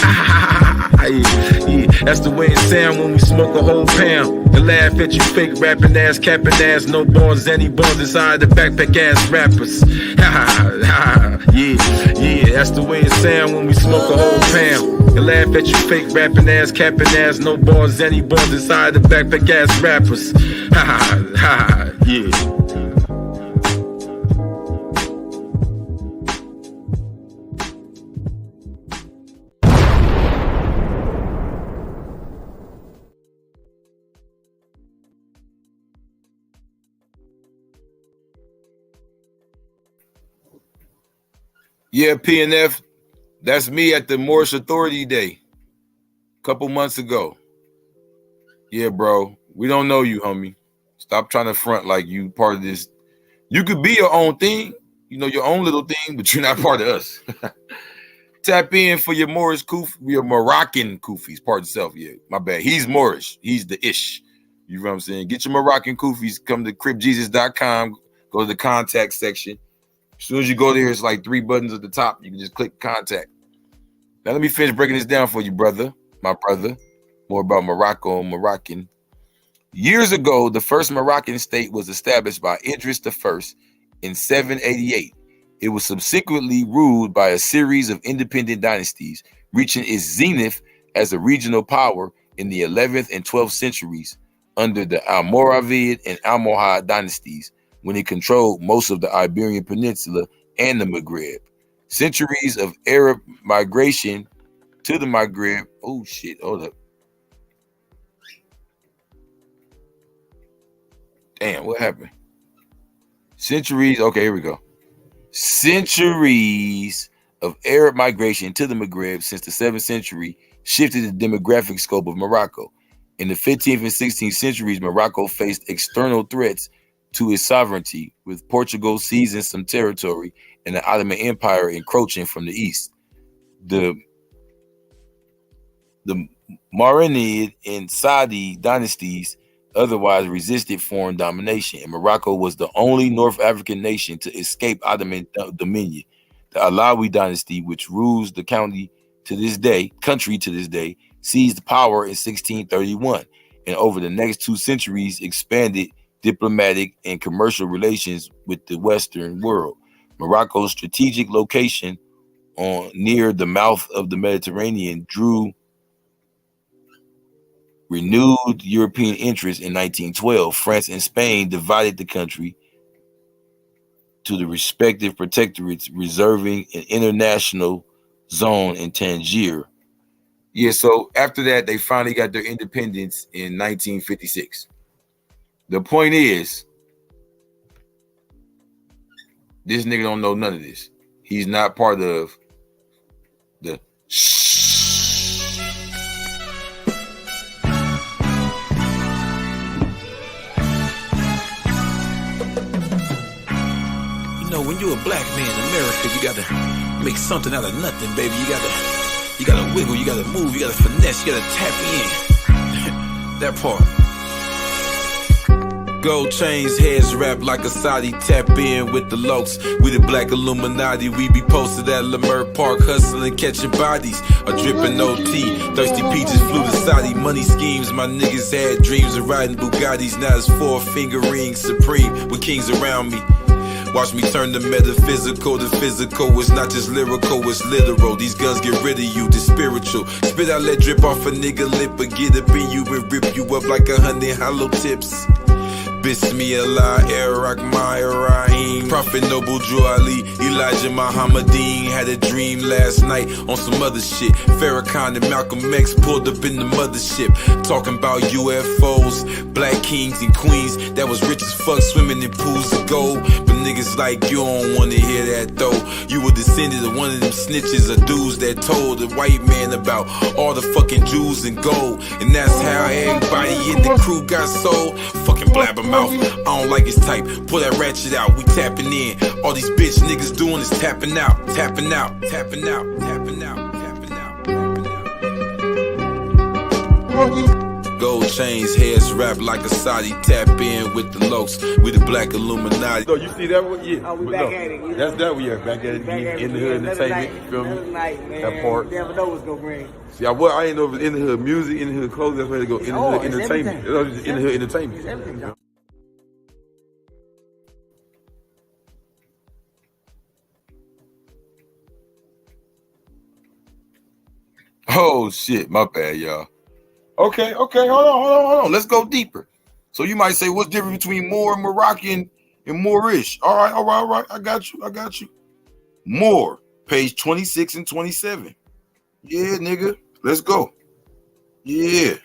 Yeah, that's the way it sound when we smoke a whole pound. And laugh at you fake rapping ass, capping ass, no bars, any bars inside the backpack ass rappers. Yeah, that's the way it sound when we smoke a whole pound. And laugh at you fake rapping ass, capping ass, no bars, any bars inside the backpack ass rappers. Yeah. Yeah, PNF, that's me at the Moorish Authority Day a couple months ago. Yeah, bro, we don't know you, homie. Stop trying to front like you part of this. You could be your own thing, you know, your own little thing, but you're not part of us. Tap in for your Moorish Kufi, your Moroccan Kufis, part itself. Yeah, my bad. He's Moorish. He's the ish. You know what I'm saying? Get your Moroccan Kufis. Come to cripjesus.com. Go to the contact section. As soon as you go there, it's like 3 buttons at the top. You can just click contact. Now, let me finish breaking this down for you, brother. My brother. More about Morocco and Moroccan. Years ago, the first Moroccan state was established by Idris I in 788. It was subsequently ruled by a series of independent dynasties, reaching its zenith as a regional power in the 11th and 12th centuries under the Almoravid and Almohad dynasties, when it controlled most of the Iberian Peninsula and the Maghreb. Centuries of Arab migration to the Maghreb. Oh shit, hold up. Damn, what happened? Centuries. Okay, here we go. Centuries of Arab migration to the Maghreb since the 7th century shifted the demographic scope of Morocco. In the 15th and 16th centuries, Morocco faced external threats to its sovereignty, with Portugal seizing some territory and the Ottoman Empire encroaching from the east. The Marinid and Saadi dynasties otherwise resisted foreign domination, and Morocco was the only North African nation to escape Ottoman dominion. The Alawi dynasty, which rules the country to this day, seized power in 1631, and over the next 2 centuries expanded diplomatic and commercial relations with the Western world. Morocco's strategic location near the mouth of the Mediterranean drew renewed European interest in 1912. France and Spain divided the country to the respective protectorates, reserving an international zone in Tangier. Yeah, so after that, they finally got their independence in 1956. The point is, this nigga don't know none of this. He's not part of the
when you're a black man in America, you gotta make something out of nothing, baby. You gotta wiggle, you gotta move, you gotta finesse, you gotta tap in. That part. Gold chains, heads wrapped like a Saudi, tap in with the lokes. We the black Illuminati, we be posted at Leimert Park, hustling, catching bodies. A dripping OT, thirsty peaches flew to Saudi. Money schemes, my niggas had dreams of riding Bugattis. Now it's 4-finger rings supreme with kings around me. Watch me turn the metaphysical to physical. It's not just lyrical, it's literal. These guns get rid of you, the spiritual. Spit out, let drip off a nigga lip, but get up in you and rip you up like 100 hollow tips. Bismillah, Iraq, Rahim. Prophet Noble Drew Ali, Elijah Muhammadeen. Had a dream last night on some other shit. Farrakhan and Malcolm X pulled up in the mothership, talking about UFOs, black kings and queens that was rich as fuck, swimming in pools of gold. But niggas like you don't wanna hear that though. You were descended of one of them snitches or dudes that told the white man about all the fucking Jews and gold. And that's how everybody in the crew got sold. Fucking blabbermouth, I don't like his type. Pull that ratchet out, we tapping in. All these bitch niggas doing is tapping out, tapping out, tapping out, tapping out, tapping out, tapping out. Gold chains, heads wrapped like a Saudi, tap in with the lokes. We the black Illuminati.
So you see that one? Yeah.
Oh, we back at it.
That's that one, yeah. Back at it. In the hood entertainment. You feel me?
Night, man.
That part.
You never know what's gonna bring.
See, I ain't know if it's in the hood music, in the hood clothes. That's where they go. In the hood entertainment. In the hood entertainment.
It's everything.
Oh shit, my bad, y'all. Okay, hold on. Let's go deeper. So you might say, what's different between Moor and Moroccan and Moorish? All right. I got you. Moor, page 26 and 27. Yeah, nigga, let's go. Yeah.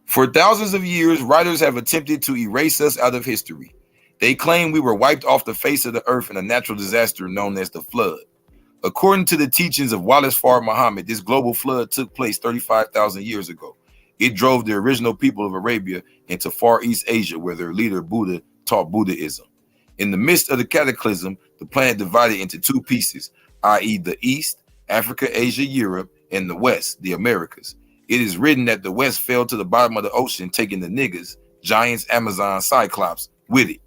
For thousands of years, writers have attempted to erase us out of history. They claim we were wiped off the face of the earth in a natural disaster known as the flood. According to the teachings of Wallace Fard Muhammad, this global flood took place 35,000 years ago. It drove the original people of Arabia into Far East Asia, where their leader Buddha taught Buddhism. In the midst of the cataclysm, the planet divided into 2 pieces, i.e. the East, Africa, Asia, Europe, and the West, the Americas. It is written that the West fell to the bottom of the ocean, taking the niggas, giants, Amazon, Cyclops, with it.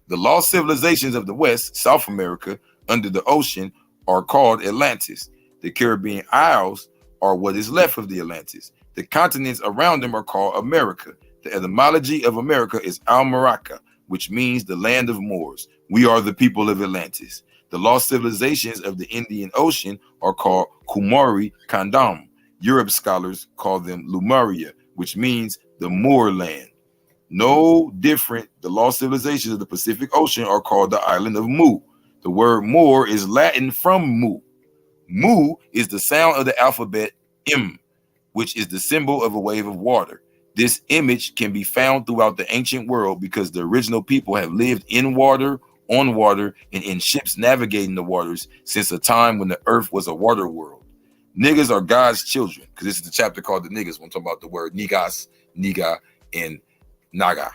The lost civilizations of the West, South America, under the ocean, are called Atlantis. The Caribbean Isles are what is left of the Atlantis. The continents around them are called America. The etymology of America is Al-Maraka, which means the land of Moors. We are the people of Atlantis. The lost civilizations of the Indian Ocean are called Kumari Kandam. Europe scholars call them Lemuria, which means the Moor land. No different, the lost civilizations of the Pacific Ocean are called the island of Mu. The word Moor is Latin from Mu. Mu is the sound of the alphabet M, which is the symbol of a wave of water. This image can be found throughout the ancient world because the original people have lived in water, on water, and in ships navigating the waters since a time when the earth was a water world. Niggas are God's children, because this is the chapter called the niggas. When I'm talking about the word nigas, niga, and naga.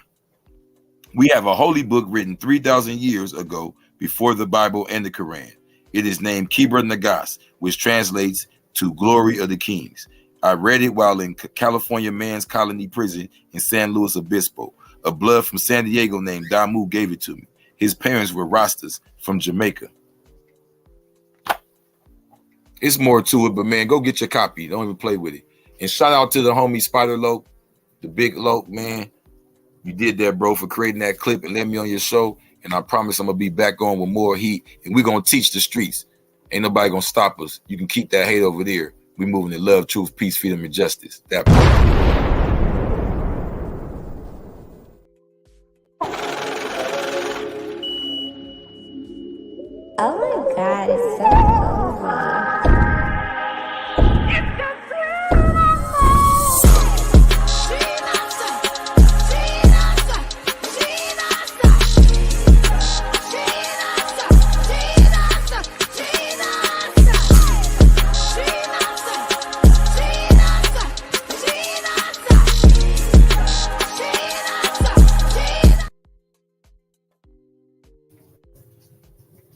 We have a holy book written 3,000 years ago before the Bible and the Quran. It is named Kibra Nagas, which translates to Glory of the Kings. I read it while in California Man's Colony Prison in San Luis Obispo. A blood from San Diego named Damu gave it to me. His parents were Rastas from Jamaica. It's more to it, but man, go get your copy. Don't even play with it. And shout out to the homie Spider Loke, the big Loke, man. You did that, bro, for creating that clip and letting me on your show. And I promise I'm going to be back on with more heat. And we're going to teach the streets. Ain't nobody going to stop us. You can keep that hate over there. We moving in love, truth, peace, freedom, and justice. That part.
Oh my God, it's so cozy.